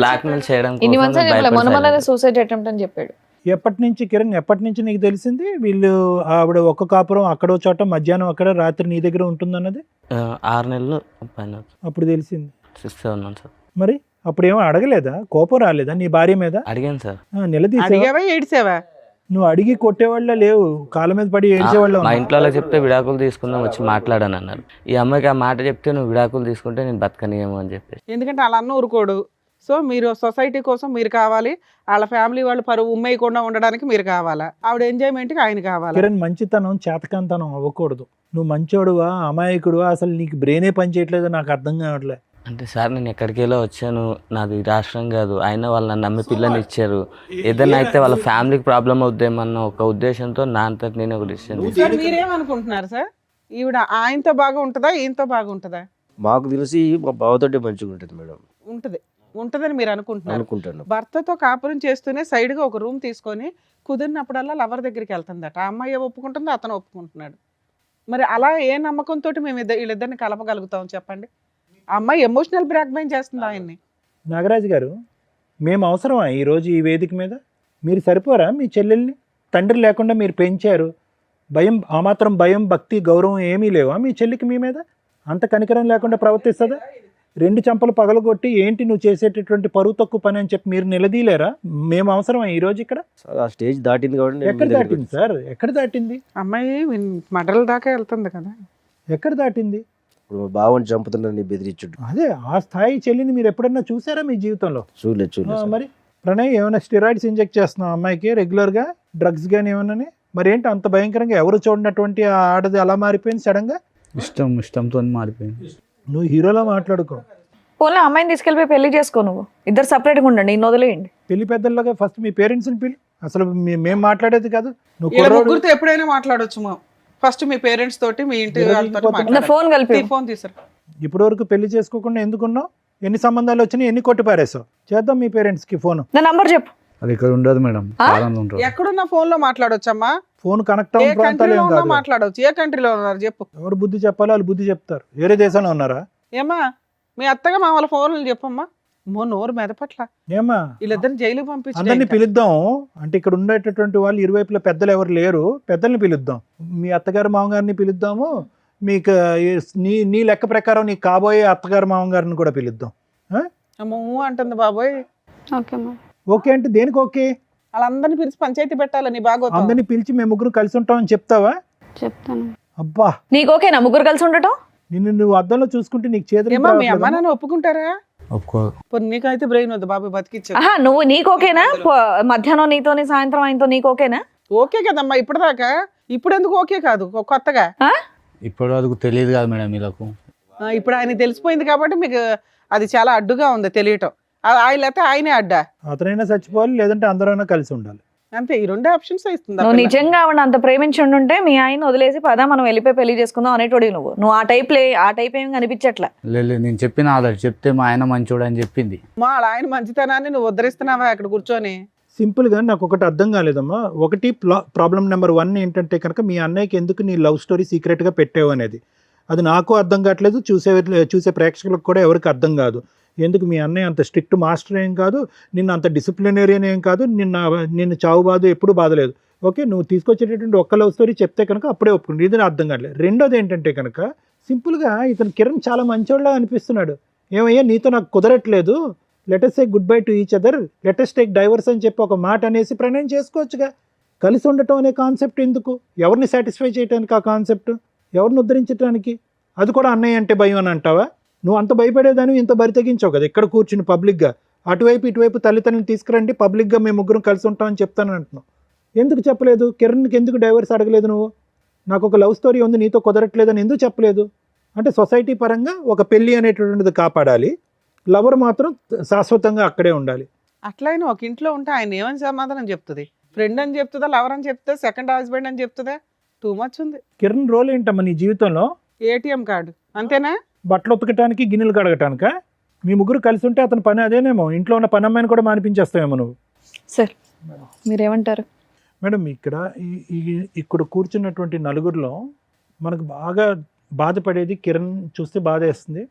బ్లాక్ మెయిల్ చేయడం ఇన్ని కోసం మంత్స్ భయపడి మొన్న silent. సూసైడ్ అటెంప్ట్ అని చెప్పాడు. ఎప్పటి నుంచి కిరణ్, ఎప్పటి నుంచి నీకు తెలిసింది వీళ్ళు ఆవిడ ఒక్క కాపురం అక్కడో చోట, మధ్యాహ్నం అక్కడ, రాత్రి నీ దగ్గర ఉంటుందన్నది? 6 నెలలు పైన అప్పుడు తెలిసింది. 6-7 months సార్. మరి అప్పుడు ఏమో అడగలేదా? కోపం రాలేదా నీ భార్య మీద? అడిగాను సార్. నిలదీసావా? అడిగావా ఏడ్చావా? నువ్వు అడిగి కొట్టేవాళ్ళ లేవు, కాళ్ళ మీద పడి ఏడ్చేవాళ్ళ. మా ఇంట్లో వాళ్ళకి చెప్తే విడాకులు తీసుకుందాం వచ్చి మాట్లాడాను అన్నారు. ఈ అమ్మాయికి ఆ మాట చెప్తే నువ్వు విడాకులు తీసుకుంటే నేను బతకనియేమో అని చెప్పేసి. ఎందుకంటే వాళ్ళ అన్న ఊరుకోడు. సో మీరు సొసైటీ కోసం మీరు కావాలి, వాళ్ళ ఫ్యామిలీ వాళ్ళు పరువు ఉమ్మేయకుండా ఉండడానికి మీరు కావాలా, ఆవిడ ఎంజాయ్మెంట్కి ఆయన కావాలా? కిరణ్, మంచితనం చేతకాంతనం అవ్వకూడదు. నువ్వు మంచోడువా అమాయకుడువా, అసలు నీకు బ్రెయినే పనిచేయట్లేదో నాకు అర్థం కావట్లే. అంటే సార్ నేను ఎక్కడికి వెళ్ళో వచ్చాను, నాది రాష్ట్రం కాదు, అయినా వాళ్ళు నన్ను నమ్మి పిల్లని ఇచ్చారు. ఏదైనా అయితే వాళ్ళ ఫ్యామిలీకి ప్రాబ్లం అవుద్దేమన్న ఒక ఉద్దేశంతో నా అంతటి నేను ఒక డిసిషన్. సార్ మీరేమనుకుంటున్నారు సార్? ఈవిడ ఆయనతో బాగా ఉంటుందా, ఈయనతో బాగా ఉంటుందా? మాకు తెలిసి మా బావతోటే మంచిగా ఉంటుంది మేడం. ఉంటుంది. ఉంటదని మీరు అనుకుంటున్నారు. అనుకుంటాను. భర్తతో కాపురం చేస్తూనే side గా ఒక రూమ్ తీసుకొని కుదిరినప్పుడల్లా లవర్ దగ్గరికి వెళ్తుందట. ఆ అమ్మాయి ఒప్పుకుంటుంది, అతను ఒప్పుకుంటున్నాడు. మరి అలా ఏ నమ్మకంతో మేము వీళ్ళిద్దరిని కలపగలుగుతాం చెప్పండి? ఆ అమ్మాయి ఎమోషనల్ బ్లాక్మెయిల్ చేస్తుంది ఆయన్ని. నాగరాజు గారు, మేము అవసరమా ఈరోజు ఈ వేదిక మీద? మీరు సరిపోరా మీ చెల్లెల్ని? తండ్రి లేకుండా మీరు పెంచారు. భయం, ఆ మాత్రం భయం, భక్తి, గౌరవం ఏమీ లేవా మీ చెల్లికి మీ మీద? అంత కనికరం లేకుండా ప్రవర్తిస్తుందా? 2 చంపలు పగలగొట్టి ఏంటి నువ్వు చేసేటటువంటి పరువు తక్కువ పని అని చెప్పి మీరు నిలదీలేరా? మేము అవసరమా ఈరోజు ఇక్కడ? ఆ స్టేజ్ దాటింది కాబట్టి నేను ఎక్కడ మీ దగ్గరికి దాటింది సార్? ఎక్కడ దాటింది? అమ్మాయి మర్డర్ల దాకా వెళ్తుంది కదా. ఎక్కడ దాటింది? ఇప్పుడు మా బావని చంపుతున్నారని బెదిరించుడు. అదే ఆ స్థాయి చెల్లిని మీరు ఎప్పుడన్నా చూసారా మీ జీవితంలో? చూడలేదు మరి ప్రణయ్, ఏమైనా స్టెరాయిడ్స్ ఇంజెక్ట్ చేస్తున్నావు అమ్మాయికి రెగ్యులర్గా? డ్రగ్స్ కానీ ఏమన్నా? మరి ఏంటి అంత భయంకరంగా ఎవరు చూడనటువంటి ఆ ఆడది అలా మారిపోయింది సడన్గా? ఇష్టంతో మారిపోయింది. నువ్వు హీరోలా మాట్లాడుకో. పోనీ అమ్మాయిని తీసుకెళ్ళిపోయి పెళ్లి చేసుకో, నువ్వు ఇద్దరు సపరేట్గా ఉండండి, ఈయన వదిలేయండి. పెళ్లి పెద్దల్లాగా ఫస్ట్ మీ పేరెంట్స్ని పిలు. అసలు మేము మాట్లాడేది కాదు. నువ్వు వీళ్ళ కుర్రోడు. ముగ్గురితో ఎప్పుడైనా మాట్లాడొచ్చు. ఫస్ట్ మీ పేరెంట్స్ తోటి, మీ ఇంటి వాళ్ళతో ఫోన్ కలిపి ఫోన్ తీసారు. ఇప్పటి వరకు పెళ్లి చేసుకోకుండా ఎందుకున్నావు? ఎన్ని సంబంధాలు వచ్చినాయి, ఎన్ని కొట్టి పారేసావు? చేద్దాం మీ పేరెంట్స్కి ఫోన్. నా నంబర్ చెప్పు. అది ఇక్కడ ఉండదు మేడం, కాలంలో ఉంటుంది. ఎక్కడున్న ఫోన్ లో మాట్లాడొచ్చమ్మా? ఫోన్ కనెక్ట్ ఏ అవ్వని ప్రాంతాలు కంట్రీలో ఏం ఉన్నా కాదు. మాట్లాడవచ్చు. ఏ కంట్రీలో ఉన్నారు చెప్పు. ఎవరు బుద్ధి చెప్పాలో వాళ్ళు బుద్ధి చెప్తారు. వేరే దేశంలో ఉన్నారా? ఏమా మీ అత్తగా మా వాళ్ళ ఫోన్లు చెప్పమ్మా. నోరు మెదపట్ల. ఏమా వీళ్ళిద్దరిని జైలుకి అందరినీ పంపించి పిలుద్దాం. అంటే ఇక్కడ ఉండేటటువంటి వాళ్ళు ఇరువైపుల పెద్దలు ఎవరు లేరు, పెద్దల్ని పిలుద్దాం. మీ అత్తగారు మామగారిని పిలుద్దాము. మీకు నీ లెక్క ప్రకారం నీ కాబోయే అత్తగారు మామగారిని కూడా పిలుద్దాం. అంటుంది బాబోయ్. Okay madam. ఓకే అంటే దేనికి ఓకే? వాళ్ళందరినీ పిలిచి పంచాయతీ పెట్టాలని బాగా అందరినీ పిలిచి మేము ముగ్గురు కలిసి ఉంటామని చెప్తావా? చెప్తాను. అబ్బా, నీకు ఓకేనా ముగ్గురు కలిసి ఉండటం? నిన్ను నువ్వు అద్దంలో చూసుకుంటే నీకు చేతులు ఏమా మీ అమ్మ నాన్న ఒప్పుకుంటారా? ఒప్పుకోరు. నీకైతే బ్రెయిన్ వద్దు బాబు, బతికిచ్చా. ఆహా, నువ్వు నీకు ఓకేనా? మధ్యాహ్నం నీతోని సాయంత్రం ఆయనతో నీకు ఓకేనా? ఓకే కదమ్మా ఇప్పటిదాకా. ఇప్పుడు ఎందుకు ఓకే కాదు కొత్తగా? ఇప్పటి వరకు తెలియదు కదా మేడం వీళ్ళకు. ఇప్పుడు ఆయన తెలిసిపోయింది కాబట్టి మీకు అది చాలా అడ్డుగా ఉంది తెలియటం. ఆయన అయితే ఆయనే అడ్డా. అతనైనా చచ్చిపోవాలి, లేదంటే అందరైనా కలిసి ఉండాలి. అంతే, ఈ 2 ఆప్షన్స్ ఇస్తుంది. నువ్వు నిజంగా ఆవిడ అంత ప్రేమించి ఉండుంటే మీ ఆయన వదిలేసి పదా మనం వెళ్ళిపోయి పెళ్లి చేసుకుందాం అనేటోడి. నువ్వు ఆ టైప్ ఏం కనిపించట్లా. లేదు, నేను చెప్పిన ఆధార్ చెప్తే మా ఆయన మంచోడు అని చెప్పింది. మా ఆయన మంచితనాన్ని నువ్వు ఉద్ధరిస్తున్నావా అక్కడ కూర్చొని? సింపుల్గా నాకు ఒకటి అర్థం కాలేదమ్మా. ఒకటి ప్రాబ్లం నెంబర్ 1 ఏంటంటే కనుక మీ అన్నయ్యకి ఎందుకు నీ లవ్ స్టోరీ సీక్రెట్గా పెట్టావు అనేది. అది నాకు అర్థం కావట్లేదు, చూసే ప్రేక్షకులకు కూడా ఎవరికి అర్థం కాదు. ఎందుకు మీ అన్నయ్య అంత స్ట్రిక్ట్ మాస్టర్ ఏం కాదు, నిన్న అంత డిసిప్లినరియన్ ఏం కాదు, నిన్ను చావు బాధ ఎప్పుడు బాధలేదు. ఓకే, నువ్వు తీసుకొచ్చేటటువంటి ఒక్క లవ్ స్టోరీ చెప్తే కనుక అప్పుడే ఒప్పుకుంటుంది. ఇది అర్థం కావట్లేదు. రెండోది ఏంటంటే కనుక సింపుల్గా ఇతను కిరణ్ చాలా మంచోళ్ళ అనిపిస్తున్నాడు. ఏమయ్యా నీతో నాకు కుదరట్లేదు, let us say good bye to each other, let us take divorce అని చెప్పి ఒక మాట అనేసి ప్రణయం చేసుకోవచ్చుగా. కలిసి ఉండటం అనే కాన్సెప్ట్ ఎందుకు? ఎవరిని సాటిస్ఫై చేయడానికి ఆ కాన్సెప్ట్? ఎవరిని ఉద్ధరించడానికి? అది కూడా అన్నయ్య అంటే భయం అని అంటావా? నువ్వు అంత భయపడేదాన్ని ఇంత బరి తెగించావు కదా ఇక్కడ కూర్చుని పబ్లిక్గా. అటువైపు ఇటువైపు తల్లిదండ్రులు తీసుకురండి, పబ్లిక్గా మేము ముగ్గురం కలిసి ఉంటామని చెప్తాను అంటున్నావు. ఎందుకు చెప్పలేదు? కిరణ్కి ఎందుకు డైవర్స్ అడగలేదు నువ్వు? నాకు ఒక లవ్ స్టోరీ ఉంది నీతో కుదరట్లేదని ఎందుకు చెప్పలేదు? అంటే సొసైటీ పరంగా ఒక పెళ్ళి అనేటటువంటిది కాపాడాలి, లవర్ మాత్రం శాశ్వతంగా అక్కడే ఉండాలి. అట్లయినా ఒక ఇంట్లో ఉంటే ఆయన ఏమని సమాధానం చెప్తుంది? ఫ్రెండ్ అని చెప్తుందా, లవర్ అని చెప్తుందా, సెకండ్ హస్బెండ్ అని చెప్తుందా? టూ మచ్ ఉంది. కిరణ్ రోల్ ఏంటమ్మా నీ జీవితంలో? ఏటీఎం కార్డు అంతేనా? బట్టలు ఉతకటానికి, గిన్నెలు కడగటానికా? మీ ముగ్గురు కలిసి ఉంటే అతని పని అదేనేమో. ఇంట్లో ఉన్న పని అమ్మాయిని కూడా మానిపించేస్తావేమో నువ్వు. సార్ మీరేమంటారు? మేడం, ఇక్కడ కూర్చున్నటువంటి నలుగురిలో మనకు బాగా బాధపడేది కిరణ్ చూస్తే బాధ వేస్తుంది.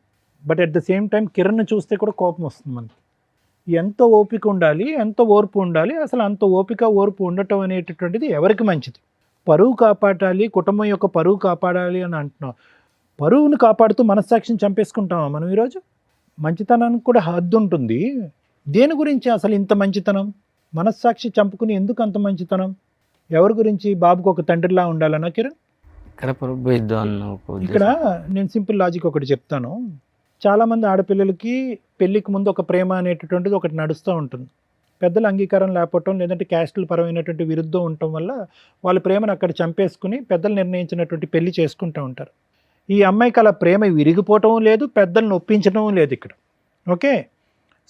But at the same time Kiran చూస్తే కూడా కోపం వస్తుంది మనకి. ఎంత ఓపిక ఉండాలి, ఎంత ఓర్పు ఉండాలి, అసలు అంత ఓపిక ఓర్పు ఉండటం అనేటటువంటిది ఎవరికి మంచిది? పరువు కాపాడాలి, కుటుంబం యొక్క పరువు కాపాడాలి అని అంటున్నాం. పరువును కాపాడుతూ మనస్సాక్షిని చంపేసుకుంటామా మనం ఈరోజు? మంచితనానికి కూడా హద్దు ఉంటుంది. దేని గురించి అసలు ఇంత మంచితనం? మనస్సాక్షి చంపుకుని ఎందుకు అంత మంచితనం? ఎవరి గురించి? బాబుకు ఒక తండ్రిలా ఉండాలన్నా కిరణ్? ఇక్కడ నేను సింపుల్ లాజిక్ ఒకటి చెప్తాను. చాలామంది ఆడపిల్లలకి పెళ్ళికి ముందు ఒక ప్రేమ అనేటటువంటిది ఒకటి నడుస్తూ ఉంటుంది. పెద్దల అంగీకారం లేకపోవటం, లేదంటే క్యాస్టుల పరమైనటువంటి విరుద్ధం ఉండటం వల్ల వాళ్ళ ప్రేమను అక్కడ చంపేసుకుని పెద్దలు నిర్ణయించినటువంటి పెళ్లి చేసుకుంటూ ఉంటారు. ఈ అమ్మాయికి అలా ప్రేమ విరిగిపోవటం లేదు, పెద్దలను ఒప్పించడం లేదు ఇక్కడ. ఓకే,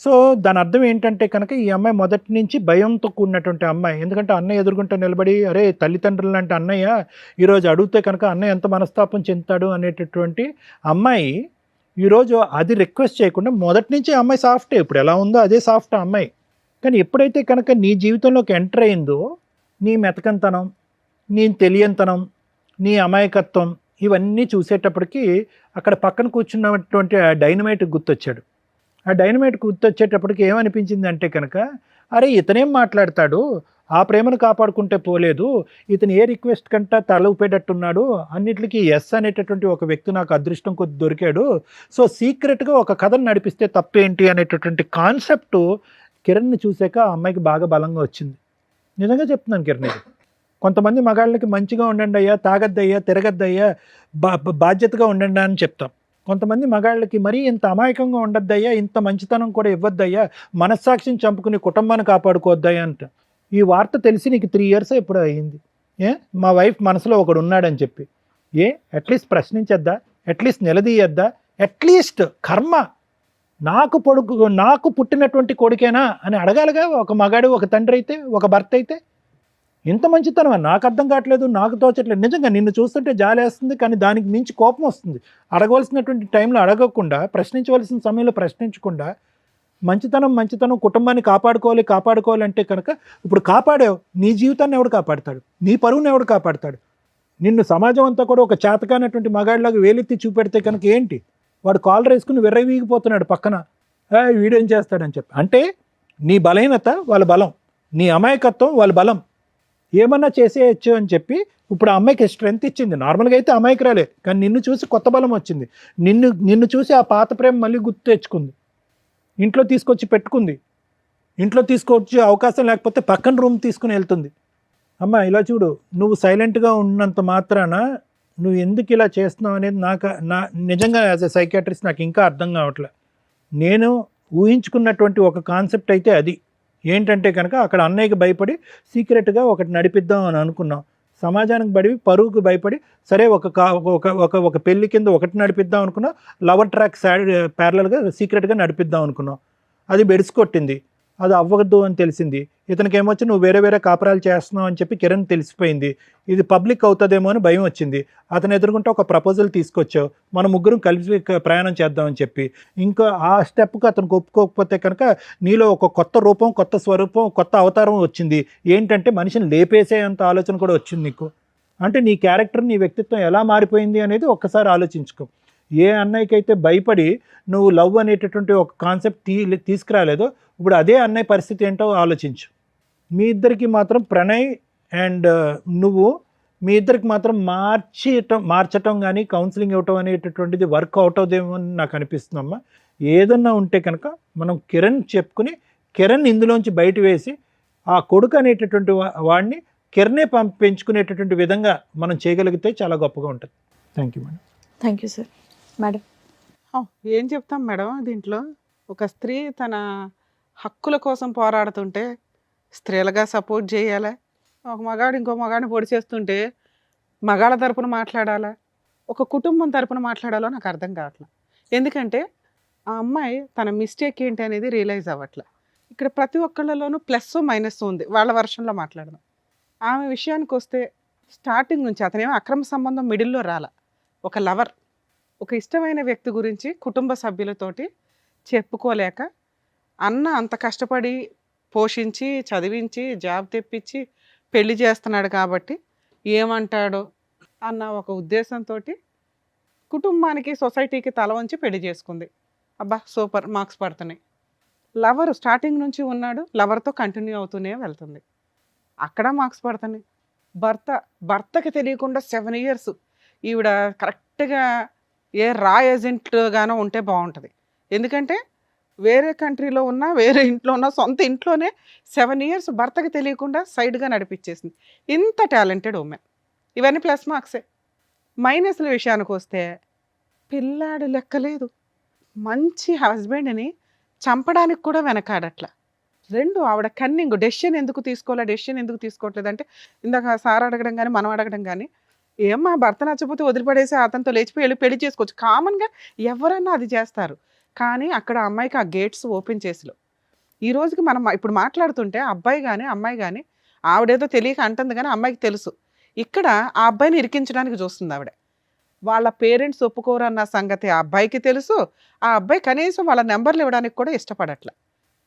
సో దాని అర్థం ఏంటంటే కనుక ఈ అమ్మాయి మొదటి నుంచి భయంతో కూడినటువంటి అమ్మాయి. ఎందుకంటే అన్నయ్య ఎదుర్కొంటే నిలబడి, అరే తల్లిదండ్రులు లాంటి అన్నయ్య ఈరోజు అడిగితే కనుక అన్నయ్య ఎంత మనస్తాపం చెందుతాడు అనేటటువంటి అమ్మాయి ఈరోజు అది రిక్వెస్ట్ చేయకుండా మొదటి నుంచి అమ్మాయి సాఫ్టే, ఇప్పుడు ఎలా ఉందో అదే సాఫ్ట్ అమ్మాయి. కానీ ఎప్పుడైతే కనుక నీ జీవితంలోకి ఎంటర్ అయిందో నీ మెతకంతనం, నీ తెలియంతనం, నీ అమాయకత్వం ఇవన్నీ చూసేటప్పటికి అక్కడ పక్కన కూర్చున్నటువంటి ఆ డైనమైట్ గుర్తొచ్చాడు. ఆ డైనమైట్ గుర్తొచ్చేటప్పటికి ఏమనిపించింది అంటే కనుక, అరే ఇతనేం మాట్లాడతాడు, ఆ ప్రేమను కాపాడుకుంటే పోలేదు, ఇతను ఏ రిక్వెస్ట్ కంటే తల ఊపేటట్టున్నాడు, అన్నిటికీ ఎస్ అనేటటువంటి ఒక వ్యక్తి నాకు అదృష్టం కొద్ది దొరికాడు, సో సీక్రెట్గా ఒక కథను నడిపిస్తే తప్పేంటి అనేటటువంటి కాన్సెప్ట్ కిరణ్ని చూసాక ఆ అమ్మాయికి బాగా బలంగా వచ్చింది. నిజంగా చెప్తున్నాను కిరణ్, ఇది కొంతమంది మగాళ్ళకి మంచిగా ఉండండి అయ్యా, తాగద్దయ్యా, తిరగద్దయ్యా, బాధ్యతగా ఉండండి అని చెప్తాం. కొంతమంది మగాళ్ళకి మరీ ఇంత అమాయకంగా ఉండద్దయ్యా, ఇంత మంచితనం కూడా ఇవ్వద్దయ్యా, మనస్సాక్షిని చంపుకుని కుటుంబాన్ని కాపాడుకోవద్దయ్యా అంట. ఈ వార్త తెలిసి నీకు 3 years ఎప్పుడు అయ్యింది. మా వైఫ్ మనసులో ఒకడు ఉన్నాడని చెప్పి అట్లీస్ట్ ప్రశ్నించద్దా, అట్లీస్ట్ నిలదీయద్దా, అట్లీస్ట్ కర్మ నాకు పుట్టినటువంటి కొడుకేనా అని అడగాలిగా ఒక మగాడు, ఒక తండ్రి అయితే, ఒక భర్త అయితే. ఇంత మంచితనం నాకు అర్థం కావట్లేదు, నాకు తోచట్లేదు. నిజంగా నిన్ను చూస్తుంటే జాలేస్తుంది, కానీ దానికి మించి కోపం వస్తుంది. అడగవలసినటువంటి టైంలో అడగకుండా, ప్రశ్నించవలసిన సమయంలో ప్రశ్నించకుండా, మంచితనం కుటుంబాన్ని కాపాడుకోవాలి అంటే కనుక ఇప్పుడు కాపాడావు, నీ జీవితాన్ని ఎవడు కాపాడతాడు, నీ పరువుని ఎవడు కాపాడతాడు? నిన్ను సమాజం అంతా కూడా ఒక చేతకానటువంటి మగాడిలాగా వేలెత్తి చూపెడితే కనుక ఏంటి, వాడు కాలర్ వేసుకుని విర్రవీగిపోతున్నాడు పక్కన, వీడేం చేస్తాడని చెప్పి. అంటే నీ బలహీనత వాళ్ళ బలం, నీ అమాయకత్వం వాళ్ళ బలం, ఏమన్నా చేసేయచ్చు అని చెప్పి ఇప్పుడు ఆ అమ్మాయికి స్ట్రెంత్ ఇచ్చింది. నార్మల్గా అయితే అమాయకురాలే, కానీ నిన్ను చూసి కొత్త బలం వచ్చింది. నిన్ను చూసి ఆ పాత ప్రేమ మళ్ళీ గుర్తు తెచ్చుకుంది, ఇంట్లో తీసుకొచ్చి పెట్టుకుంది. ఇంట్లో తీసుకొచ్చి అవకాశం లేకపోతే పక్కన రూమ్ తీసుకుని వెళ్తుంది. అమ్మ ఇలా చూడు, నువ్వు సైలెంట్గా ఉన్నంత మాత్రాన నువ్వు ఎందుకు ఇలా చేస్తున్నావు అనేది నా నిజంగా యాజ్ ఎ సైకియాట్రిస్ట్ నాకు ఇంకా అర్థం కావట్లే. నేను ఊహించుకున్నటువంటి ఒక కాన్సెప్ట్ అయితే అది ఏంటంటే కనుక, అక్కడ అన్నయ్యకి భయపడి సీక్రెట్గా ఒకటి నడిపిద్దాం అని అనుకున్నాం. సమాజానికి బడి పరువుకు భయపడి సరే ఒక పెళ్లి కింద ఒకటి నడిపిద్దాం అనుకున్నాం, లవర్ ట్రాక్ ప్యారలల్గా సీక్రెట్గా నడిపిద్దాం అనుకున్నాం. అది బెడిసికొట్టింది, అది అవ్వదు అని తెలిసింది. ఇతనికి ఏమొచ్చి నువ్వు వేరే కాపురాలు చేస్తున్నావు అని చెప్పి కిరణ్ తెలిసిపోయింది. ఇది పబ్లిక్ అవుతుందేమో అని భయం వచ్చింది. అతను ఎదుర్కొంటే ఒక ప్రపోజల్ తీసుకొచ్చావు, మన ముగ్గురం కలిసి ప్రయాణం చేద్దామని చెప్పి. ఇంకా ఆ స్టెప్కి అతనికి ఒప్పుకోకపోతే కనుక నీలో ఒక కొత్త రూపం, కొత్త స్వరూపం, కొత్త అవతారం వచ్చింది. ఏంటంటే మనిషిని లేపేసేంత ఆలోచన కూడా వచ్చింది నీకు. అంటే నీ క్యారెక్టర్, నీ వ్యక్తిత్వం ఎలా మారిపోయింది అనేది ఒక్కసారి ఆలోచించుకో. ఏ అన్నయ్యకైతే భయపడి నువ్వు లవ్ అనేటటువంటి ఒక కాన్సెప్ట్ తీసుకురాలేదో, ఇప్పుడు అదే అన్నయ్య పరిస్థితి ఏంటో ఆలోచించు. మీ ఇద్దరికి మాత్రం ప్రణయ్ అండ్ నువ్వు మీ ఇద్దరికి మాత్రం మార్చటం కానీ కౌన్సిలింగ్ ఇవ్వటం అనేటటువంటిది వర్క్ అవుట్ అవుదేమో అని నాకు అనిపిస్తుందమ్మా. ఏదన్నా ఉంటే కనుక మనం కిరణ్ చెప్పుకుని, కిరణ్ ఇందులోంచి బయట వేసి ఆ కొడుకు అనేటటువంటి వాడిని కిరణే పెంచుకునేటటువంటి విధంగా మనం చేయగలిగితే చాలా గొప్పగా ఉంటుంది. Thank you madam. Thank you sir. Madam ఏం చెప్తాం మేడం, దీంట్లో ఒక స్త్రీ తన హక్కుల కోసం పోరాడుతుంటే స్త్రీలుగా సపోర్ట్ చేయాలా, ఒక మగాడు ఇంకో మగాడిని పొడి చేస్తుంటే మగాళ్ళ తరపున మాట్లాడాలా, ఒక కుటుంబం తరపున మాట్లాడాలో నాకు అర్థం కావట్లేదు. ఎందుకంటే ఆ అమ్మాయి తన మిస్టేక్ ఏంటి అనేది రియలైజ్ అవ్వట్లే. ఇక్కడ ప్రతి ఒక్కళ్ళలోనూ ప్లస్ మైనస్ ఉంది, వాళ్ళ వర్షన్లో మాట్లాడదాం. ఆమె విషయానికి వస్తే స్టార్టింగ్ నుంచి అతనేమో అక్రమ సంబంధం మిడిల్లో రాల, ఒక లవర్, ఒక ఇష్టమైన వ్యక్తి గురించి కుటుంబ సభ్యులతోటి చెప్పుకోలేక అన్న అంత కష్టపడి పోషించి చదివించి జాబ్ తెప్పించి పెళ్లి చేస్తున్నాడు కాబట్టి ఏమంటాడో అన్న ఒక ఉద్దేశంతో కుటుంబానికి సొసైటీకి తల వంచి పెళ్లి చేసుకుంది. అబ్బా సూపర్, మార్క్స్ పడుతున్నాయి. లవర్ స్టార్టింగ్ నుంచి ఉన్నాడు, లవర్తో కంటిన్యూ అవుతూనే వెళ్తుంది, అక్కడ మార్క్స్ పడుతున్నాయి. భర్తకి తెలియకుండా 7 years ఈవిడ కరెక్ట్గా ఏ రా ఏజెంట్గానో ఉంటే బాగుంటుంది. ఎందుకంటే వేరే కంట్రీలో ఉన్నా, వేరే ఇంట్లో ఉన్నా, సొంత ఇంట్లోనే 7 years భర్తకి తెలియకుండా సైడ్గా నడిపించేసింది. ఇంత టాలెంటెడ్ ఉమెన్. ఇవన్నీ ప్లస్ మార్క్సే. మైనస్ల విషయానికి వస్తే పిల్లాడు లెక్కలేదు, మంచి హస్బెండ్ని చంపడానికి కూడా వెనకాడట్ల. 2 ఆవిడ కన్నింగ్, డెసిషన్ ఎందుకు తీసుకోవట్లేదు అంటే ఇందాక సార్ అడగడం కానీ మనం అడగడం కానీ, ఏమ్మా భర్త నచ్చకపోతే వదిలిపడేసి అతనితో లేచిపోయి పెళ్లి చేసుకోవచ్చు, కామన్గా ఎవరన్నా అది చేస్తారు. కానీ అక్కడ అమ్మాయికి ఆ గేట్స్ ఓపెన్ చేసిలో ఈ రోజుకి మనం ఇప్పుడు మాట్లాడుతుంటే అబ్బాయి కానీ అమ్మాయి కానీ ఆవిడేదో తెలియక అంటుంది కానీ అమ్మాయికి తెలుసు ఇక్కడ ఆ అబ్బాయిని ఇరికించడానికి చూస్తుంది ఆవిడ. వాళ్ళ పేరెంట్స్ ఒప్పుకోరన్న సంగతి ఆ అబ్బాయికి తెలుసు. ఆ అబ్బాయి కనీసం వాళ్ళ నెంబర్లు ఇవ్వడానికి కూడా ఇష్టపడట్ల.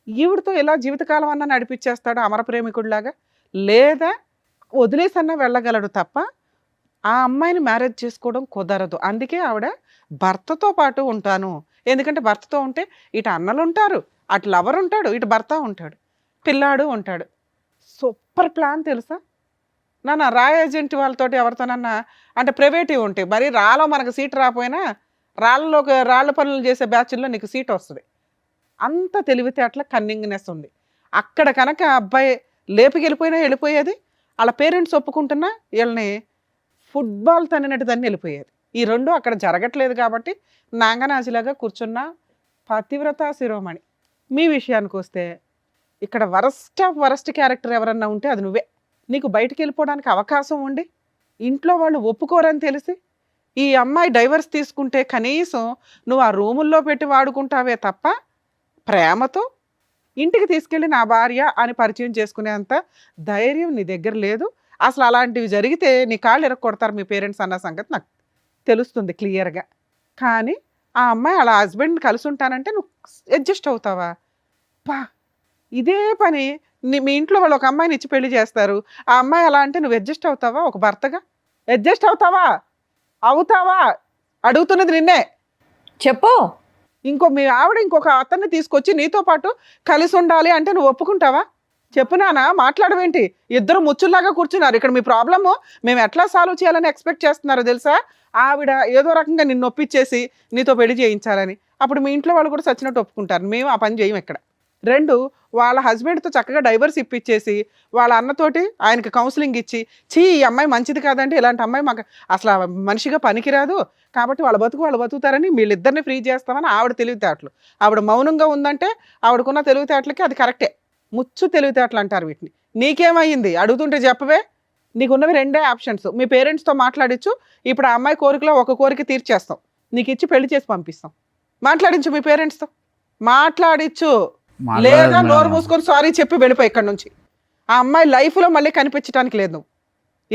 ఈవిడతో ఇలా జీవితకాలం అన్నా నడిపించేస్తాడు అమర ప్రేమికుడిలాగా, లేదా వదిలేసన్నా వెళ్ళగలడు తప్ప ఆ అమ్మాయిని మ్యారేజ్ చేసుకోవడం కుదరదు. అందుకే ఆవిడ భర్తతో పాటు ఉంటాను. ఎందుకంటే భర్తతో ఉంటే ఇటు అన్నలు ఉంటారు, అటు లవర్ ఉంటాడు, ఇటు భర్త ఉంటాడు, పిల్లాడు ఉంటాడు. సూపర్ ప్లాన్ తెలుసా నాన్న. రా ఏజెంట్ వాళ్ళతోటి ఎవరితోనన్నా అంటే ప్రైవేటివ్ ఉంటాయి, మరి రాలో మనకు సీట్ రాకపోయినా రాళ్ళ పనులు చేసే బ్యాచ్ల్లో నీకు సీట్ వస్తుంది. అంత తెలివితేటల కన్నింగ్నెస్ ఉంది అక్కడ. కనుక అబ్బాయి లేపుకెళ్ళిపోయినా వెళ్ళిపోయేది, వాళ్ళ పేరెంట్స్ ఒప్పుకుంటున్నా వీళ్ళని ఫుట్బాల్ తన్నినట్టు దాన్ని వెళ్ళిపోయేది. ఈ రెండు అక్కడ జరగట్లేదు కాబట్టి నాంగనాజిలాగా కూర్చున్న పతివ్రత శిరోమణి. మీ విషయానికి వస్తే ఇక్కడ వరస్ట్ ఆఫ్ వరస్ట్ క్యారెక్టర్ ఎవరన్నా ఉంటే అది నువ్వే. నీకు బయటికి వెళ్ళిపోవడానికి అవకాశం ఉండి ఇంట్లో వాళ్ళు ఒప్పుకోరని తెలిసి ఈ అమ్మాయి డైవర్స్ తీసుకుంటే కనీసం నువ్వు ఆ రూముల్లో పెట్టి వాడుకుంటావే తప్ప ప్రేమతో ఇంటికి తీసుకెళ్ళి నా భార్య అని పరిచయం చేసుకునేంత ధైర్యం నీ దగ్గర లేదు. అసలు అలాంటివి జరిగితే నీ కాళ్ళు ఎరగొడతారు మీ పేరెంట్స్ అన్న సంగతి నాకు తెలుస్తుంది క్లియర్గా. కానీ ఆ అమ్మాయి అలా హస్బెండ్ కలిసి ఉంటానంటే నువ్వు అడ్జస్ట్ అవుతావా? పా ఇదే పని మీ ఇంట్లో వాళ్ళు ఒక అమ్మాయిని ఇచ్చి పెళ్లి చేస్తారు, ఆ అమ్మాయి అలా అంటే నువ్వు అడ్జస్ట్ అవుతావా? ఒక భర్తగా అడ్జస్ట్ అవుతావా? అడుగుతున్నది నిన్నే. చెప్పు. మీ ఆవిడ ఇంకొక అతన్ని తీసుకొచ్చి నీతో పాటు కలిసి ఉండాలి అంటే నువ్వు ఒప్పుకుంటావా? చెప్పు నాన్న, మాట్లాడవేంటి? ఇద్దరు ముచ్చుల్లాగా కూర్చున్నారు ఇక్కడ. మీ ప్రాబ్లము మేము ఎట్లా సాల్వ్ చేయాలని ఎక్స్పెక్ట్ చేస్తున్నారో తెలుసా? ఆవిడ ఏదో రకంగా నిన్ను ఒప్పించేసి నీతో పెళ్లి చేయించాలని. అప్పుడు మీ ఇంట్లో వాళ్ళు కూడా సచ్చినట్టు ఒప్పుకుంటారు. మేము ఆ పని చేయం ఇక్కడ. 2, వాళ్ళ హస్బెండ్తో చక్కగా డైవర్స్ ఇప్పించేసి వాళ్ళ అన్నతోటి ఆయనకి కౌన్సిలింగ్ ఇచ్చి, ఈ అమ్మాయి మంచిది కాదంటే ఇలాంటి అమ్మాయి మాకు అసలు మనిషిగా పనికిరాదు కాబట్టి వాళ్ళు బతుకుతారని వీళ్ళిద్దరిని ఫ్రీ చేస్తామని ఆవిడ తెలివితేటలు. ఆవిడ మౌనంగా ఉందంటే ఆవిడకున్న తెలివితేటలకి అది కరెక్టే. ముచ్చు తెలివితేటలు అంటారు వీటిని. నీకేమయ్యింది అడుగుతుంటే చెప్పవే. నీకున్నవి 2 ఆప్షన్స్. మీ పేరెంట్స్తో మాట్లాడించు, ఇప్పుడు ఆ అమ్మాయి కోరికలో ఒక కోరిక తీర్చేస్తాం, నీకు ఇచ్చి పెళ్లి చేసి పంపిస్తాం. మాట్లాడించు మీ పేరెంట్స్తో, మాట్లాడించు. లేదా నోరు మూసుకొని సారీ చెప్పి వెళ్ళిపోయి ఇక్కడ నుంచి. ఆ అమ్మాయి లైఫ్లో మళ్ళీ కనిపించడానికి లేదు. నువ్వు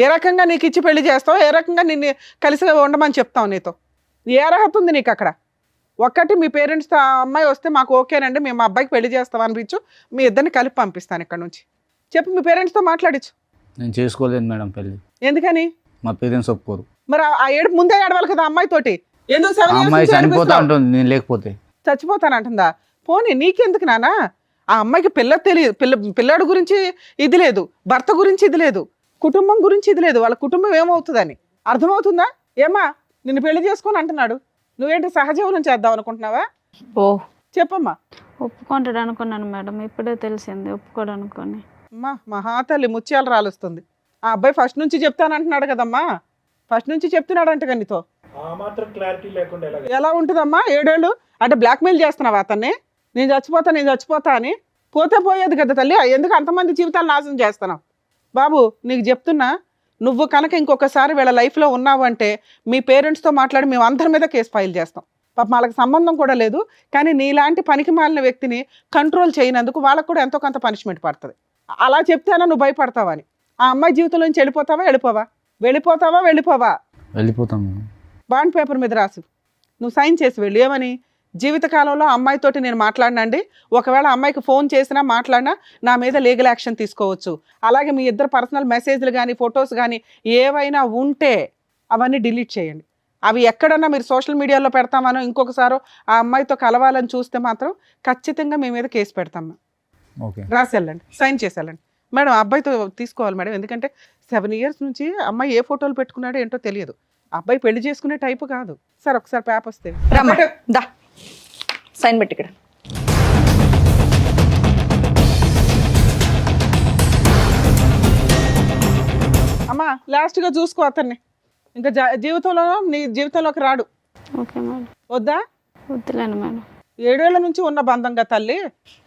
ఏ రకంగా నీకు ఇచ్చి పెళ్లి చేస్తావు, ఏ రకంగా నిన్ను కలిసి ఉండమని చెప్తావు, నీతో ఏ అర్హత ఉంది నీకు అక్కడ? ఒక్కటి మీ పేరెంట్స్తో ఆ అమ్మాయి వస్తే మాకు ఓకేనండి, మేము మా అబ్బాయికి పెళ్లి చేస్తాం అనిపించు, మీ ఇద్దరిని కలిపి పంపిస్తాను ఇక్కడ నుంచి. చెప్పు మీ పేరెంట్స్తో మాట్లాడించు. నేను చేసుకోలేదు మేడం పెళ్ళి. ఎందుకని? మా పేరెంట్స్ ఒప్పుకోరు. మరి ఆ ఏడుపు ముందే ఏడవాలి కదా అమ్మాయితోటి. ఎందుకు 7 years అమ్మాయి నుంచి చనిపోతా ఏడిపిస్తావు? ఉంటుంది నేను లేకపోతే. చచ్చిపోతానంటుందా? పోనీ నీకెందుకు నానా? ఆ అమ్మాయికి తెలియదు, పిల్లాడు గురించి ఇది లేదు, భర్త గురించి ఇది లేదు, కుటుంబం గురించి ఇది లేదు, వాళ్ళ కుటుంబం ఏమవుతుందని అర్థమవుతుందా? ఏమా నిన్ను పెళ్లి చేసుకొని అంటున్నాడు, నువ్వేంటి సహజీవనం చేద్దాం అనుకుంటున్నావా? ఓ చెప్పమ్మా. ఒప్పుకుంటాడు అనుకున్నాను మేడం, ఇప్పుడే తెలిసింది ఒప్పుకోడు అనుకోని. అమ్మా మహాతల్లి ముత్యాలు రాలుస్తుంది. ఆ అబ్బాయి ఫస్ట్ నుంచి చెప్తానంటున్నాడు కదమ్మా, ఫస్ట్ నుంచి చెప్తున్నాడంట నీతో. క్లారిటీ లేకుండా ఎలా ఉంటుందమ్మా 7 ఏళ్ళు? అంటే బ్లాక్మెయిల్ చేస్తున్నావా అతన్ని? నేను చచ్చిపోతా అని? పోతే పోయేది కదా తల్లి, ఎందుకు అంతమంది జీవితాలు నాశనం చేస్తున్నావు? బాబు నీకు చెప్తున్నా, నువ్వు కనుక ఇంకొకసారి వీళ్ళ లైఫ్లో ఉన్నావు అంటే మీ పేరెంట్స్తో మాట్లాడి మేము అందరి మీద కేసు ఫైల్ చేస్తాం. పాప వాళ్ళకి సంబంధం కూడా లేదు, కానీ నీలాంటి పనికి మాలిన వ్యక్తిని కంట్రోల్ చేయనందుకు వాళ్ళకు కూడా ఎంతో కొంత పనిష్మెంట్ పడుతుంది. అలా చెప్తేనా నువ్వు భయపడతావా అని? ఆ అమ్మాయి జీవితంలో నుంచి వెళ్ళిపోవా? వెళ్ళిపోతాం. బాండ్ పేపర్ మీద రాసు, నువ్వు సైన్ చేసి వెళ్ళు. ఏమని? జీవితకాలంలో అమ్మాయితోటి నేను మాట్లాడినండి, ఒకవేళ అమ్మాయికి ఫోన్ చేసినా మాట్లాడినా నా మీద లీగల్ యాక్షన్ తీసుకోవచ్చు. అలాగే మీ ఇద్దరు పర్సనల్ మెసేజ్లు కానీ ఫొటోస్ కానీ ఏవైనా ఉంటే అవన్నీ డిలీట్ చేయండి. అవి ఎక్కడన్నా మీరు సోషల్ మీడియాలో పెడతామనో ఇంకొకసారో ఆ అమ్మాయితో కలవాలని చూస్తే మాత్రం ఖచ్చితంగా మీ మీద కేసు పెడతాం. ఓకే, రాసి వెళ్ళండి, సైన్ చేసి వెళ్ళండి మేడం. అబ్బాయితో తీసుకోవాలి మేడం, ఎందుకంటే 7 years నుంచి అమ్మాయి ఏ ఫోటోలు పెట్టుకున్నాడో ఏంటో తెలియదు. అబ్బాయి పెళ్లి చేసుకునే టైపు కాదు. సార్ ఒకసారి పేపర్ వస్తే దా సైన్ పెట్టి ఇక్కడ. అమ్మా లాస్ట్గా చూసుకో అతన్ని, ఇంకా నీ జీవితంలోకి రాడు. Okay madam. వద్దా? వద్దులేను మేడం. 7 ఏళ్ల నుంచి ఉన్న బంధంగా తల్లి.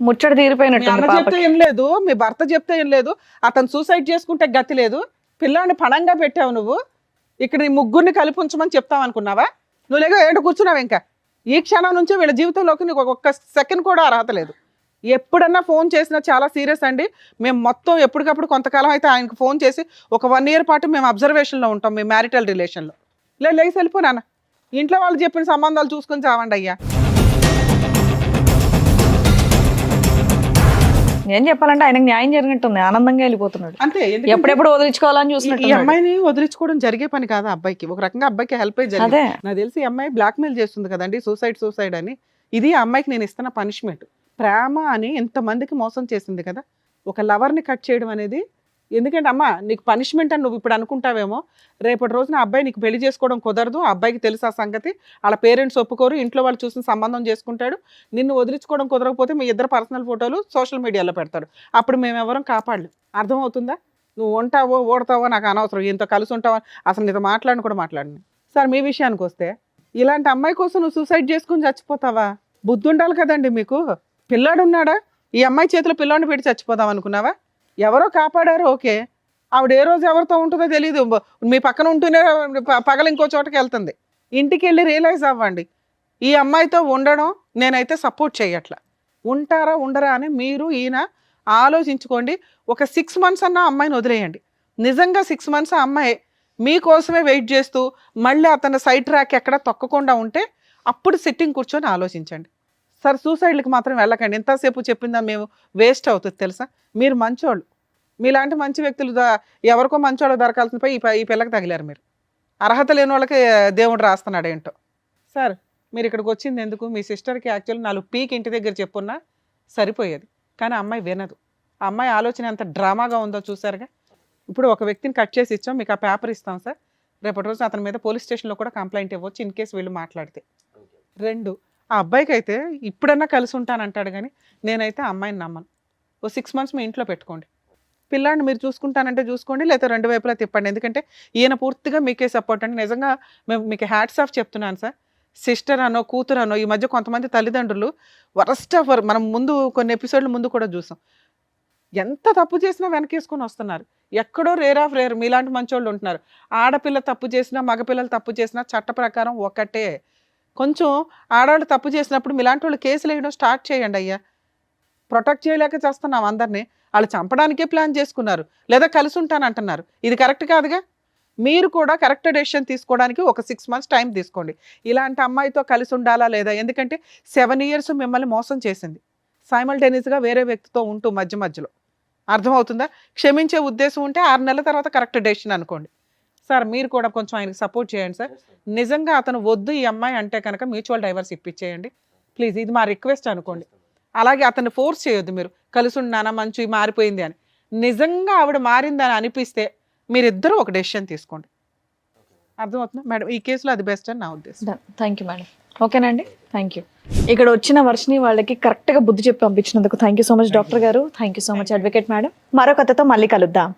ముచ్చట మీ తీరిపోయినట్టు అన్న చెప్తే ఏం లేదు, మీ భర్త చెప్తే ఏం లేదు, అతను సూసైడ్ చేసుకుంటే గతి లేదు, పిల్లాన్ని పణంగా పెట్టావు నువ్వు. ఇక్కడ నీ ముగ్గురిని కలిపి ఉంచమని చెప్తావు అనుకున్నావా? నువ్వు లేక ఏంటో కూర్చున్నావు. ఇంకా ఈ క్షణం నుంచి వీళ్ళ జీవితంలోకి నీకు ఒక్క సెకండ్ కూడా అర్హత లేదు. ఎప్పుడన్నా ఫోన్ చేసినా చాలా సీరియస్ అండి. మేము మొత్తం ఎప్పటికప్పుడు కొంతకాలం అయితే ఆయనకు ఫోన్ చేసి ఒక 1 year పాటు మేము అబ్జర్వేషన్లో ఉంటాం మీ మ్యారిటల్ రిలేషన్లో. లేచి వెళ్ళిపో నాన్న, ఇంట్లో వాళ్ళు చెప్పిన సంబంధాలు చూసుకొని చావండి అయ్యా. ఏం చెప్పాలంటే ఆయనకు న్యాయం జరిగినట్టుంది, ఆనందంగా వెళ్ళిపోతున్నాడు. అంతే. ఎప్పుడెప్పుడు వదిలించుకోవాలని ఈ చూసినట్టు. అమ్మాయిని వదిలించుకోవడం జరిగే పని కాదు అబ్బాయికి, ఒక రకంగా అబ్బాయికి హెల్ప్ అయ్యి జరిగింది. అదే నాకు తెలిసి ఈ అమ్మాయి బ్లాక్మెయిల్ చేస్తుంది కదండి, సూసైడ్ అని. ఇది ఆ అమ్మాయికి నేను ఇస్తున్న పనిష్మెంట్. ప్రేమ అని ఎంతమందికి మోసం చేసింది కదా, ఒక లవర్ని కట్ చేయడం అనేది. ఎందుకంటే అమ్మ నీకు పనిష్మెంట్ అని నువ్వు ఇప్పుడు అనుకుంటావేమో, రేపటి రోజున అబ్బాయి నీకు పెళ్లి చేసుకోవడం కుదరదు, ఆ అబ్బాయికి తెలుసు ఆ సంగతి, వాళ్ళ పేరెంట్స్ ఒప్పుకోరు, ఇంట్లో వాళ్ళు చూసిన సంబంధం చేసుకుంటాడు, నిన్ను వదిలించుకోవడం కుదరకపోతే మీ ఇద్దరు పర్సనల్ ఫోటోలు సోషల్ మీడియాలో పెడతాడు, అప్పుడు మేము ఎవరం కాపాడలేం. అర్థమవుతుందా? నువ్వు ఉంటావో ఓడతావో నాకు అనవసరం, ఇంత కలిసి ఉంటావో అసలు నీతో మాట్లాడిన కూడా మాట్లాడిని. సార్ మీ విషయానికి వస్తే, ఇలాంటి అమ్మాయి కోసం నువ్వు సూసైడ్ చేసుకుని చచ్చిపోతావా? బుద్ధి ఉండాలి కదండి మీకు. పిల్లాడు ఉన్నాడా? ఈ అమ్మాయి చేతిలో పిల్లాడిని పెట్టి చచ్చిపోదాం అనుకున్నావా? ఎవరో కాపాడారు, ఓకే. ఆవిడ ఏ రోజు ఎవరితో ఉంటుందో తెలియదు, మీ పక్కన ఉంటూనే పగల ఇంకో చోటకి వెళ్తుంది. ఇంటికి వెళ్ళి రియలైజ్ అవ్వండి, ఈ అమ్మాయితో ఉండడం నేనైతే సపోర్ట్ చేయట్లా. ఉంటారా ఉండరా అని మీరు ఈయన ఆలోచించుకోండి. ఒక 6 months అన్న అమ్మాయిని వదిలేయండి. నిజంగా 6 months ఆ అమ్మాయి మీకోసమే వెయిట్ చేస్తూ మళ్ళీ అతను సైడ్ ట్రాక్ ఎక్కడ తొక్కకుండా ఉంటే అప్పుడు సిట్టింగ్ కూర్చొని ఆలోచించండి. సార్ సూసైడ్కి మాత్రం వెళ్ళకండి, ఎంతసేపు చెప్పిందా మేము వేస్ట్ అవుతుంది తెలుసా. మీరు మంచోళ్ళు, మీలాంటి మంచి వ్యక్తులు ఎవరికో మంచోళ్ళు దొరకాల్సిన పోయి ఈ పిల్లకి తగిలారు. మీరు అర్హత లేని వాళ్ళకి దేవుడు రాస్తున్నాడు ఏంటో. సార్ మీరు ఇక్కడికి వచ్చింది ఎందుకు? మీ సిస్టర్కి యాక్చువల్లీ 4 పీక్ ఇంటి దగ్గర చెప్పున్నా సరిపోయేది, కానీ అమ్మాయి వినదు. ఆ అమ్మాయి ఆలోచన ఎంత డ్రామాగా ఉందో చూసారుగా. ఇప్పుడు ఒక వ్యక్తిని కట్ చేసి ఇచ్చాం, మీకు ఆ పేపర్ ఇస్తాం సార్, రేపటి రోజు అతని మీద పోలీస్ స్టేషన్లో కూడా కంప్లైంట్ ఇవ్వచ్చు ఇన్ కేసు వీళ్ళు మాట్లాడితే. 2, ఆ అబ్బాయికి అయితే ఇప్పుడన్నా కలిసి ఉంటానంటాడు, కానీ నేనైతే ఆ అమ్మాయిని నమ్మను. ఓ 6 months మీ ఇంట్లో పెట్టుకోండి, పిల్లాడిని మీరు చూసుకుంటానంటే చూసుకోండి, లేదా 2 వైపులా తిప్పండి. ఎందుకంటే ఈయన పూర్తిగా మీకే సపోర్ట్ అండి. నిజంగా మేము మీకు హ్యాట్స్ ఆఫ్ చెప్తున్నాను సార్. సిస్టర్ అనో కూతురు అనో, ఈ మధ్య కొంతమంది తల్లిదండ్రులు వరస్ట్ ఆఫ్, మనం ముందు కొన్ని ఎపిసోడ్ల ముందు కూడా చూసాం, ఎంత తప్పు చేసినా వెనకేసుకొని వస్తున్నారు. ఎక్కడో రేర్ ఆఫ్ రేర్ మీలాంటి మంచోళ్ళు ఉంటున్నారు. ఆడపిల్ల తప్పు చేసినా మగపిల్లలు తప్పు చేసినా చట్ట ప్రకారం ఒకటే. కొంచెం ఆడవాళ్ళు తప్పు చేసినప్పుడు మీలాంటి వాళ్ళు కేసులు వేయడం స్టార్ట్ చేయండి అయ్యా. ప్రొటెక్ట్ చేయలేక చేస్తున్నాం అందరినీ. వాళ్ళు చంపడానికే ప్లాన్ చేసుకున్నారు, లేదా కలిసి ఉంటానంటున్నారు. ఇది కరెక్ట్ కాదుగా. మీరు కూడా కరెక్ట్ డెసిషన్ తీసుకోవడానికి ఒక 6 months టైం తీసుకోండి. ఇలాంటి అమ్మాయితో కలిసి ఉండాలా లేదా? ఎందుకంటే 7 years మిమ్మల్ని మోసం చేసింది, సైమల్టేనియస్గా వేరే వ్యక్తితో ఉంటూ మధ్యలో. అర్థమవుతుందా? క్షమించే ఉద్దేశం ఉంటే 6 నెలల తర్వాత కరెక్ట్ డెసిషన్ అనుకోండి. సార్ మీరు కూడా కొంచెం ఆయనకి సపోర్ట్ చేయండి సార్. నిజంగా అతను వద్దు ఈ అమ్మాయి అంటే కనుక మ్యూచువల్ డైవర్స్ ఇప్పించేయండి ప్లీజ్, ఇది మా రిక్వెస్ట్ అనుకోండి. అలాగే అతన్ని ఫోర్స్ చేయొద్దు, మీరు కలిసి ఉన్నానా మంచి మారిపోయింది అని. నిజంగా ఆవిడ మారిందని అనిపిస్తే మీరిద్దరూ ఒక డెసిషన్ తీసుకోండి. అర్థమవుతుందా మేడం? ఈ కేసులో అది బెస్ట్ అని నా ఉద్దేశం. Thank you madam. ఓకేనండి, థ్యాంక్ యూ. ఇక్కడ వచ్చిన వర్షిని వాళ్ళకి కరెక్ట్గా బుద్ధి చెప్పి పంపించినందుకు thank you so much doctor గారు. Thank you so much advocate madam. మరో కథతో మళ్ళీ కలుద్దాం.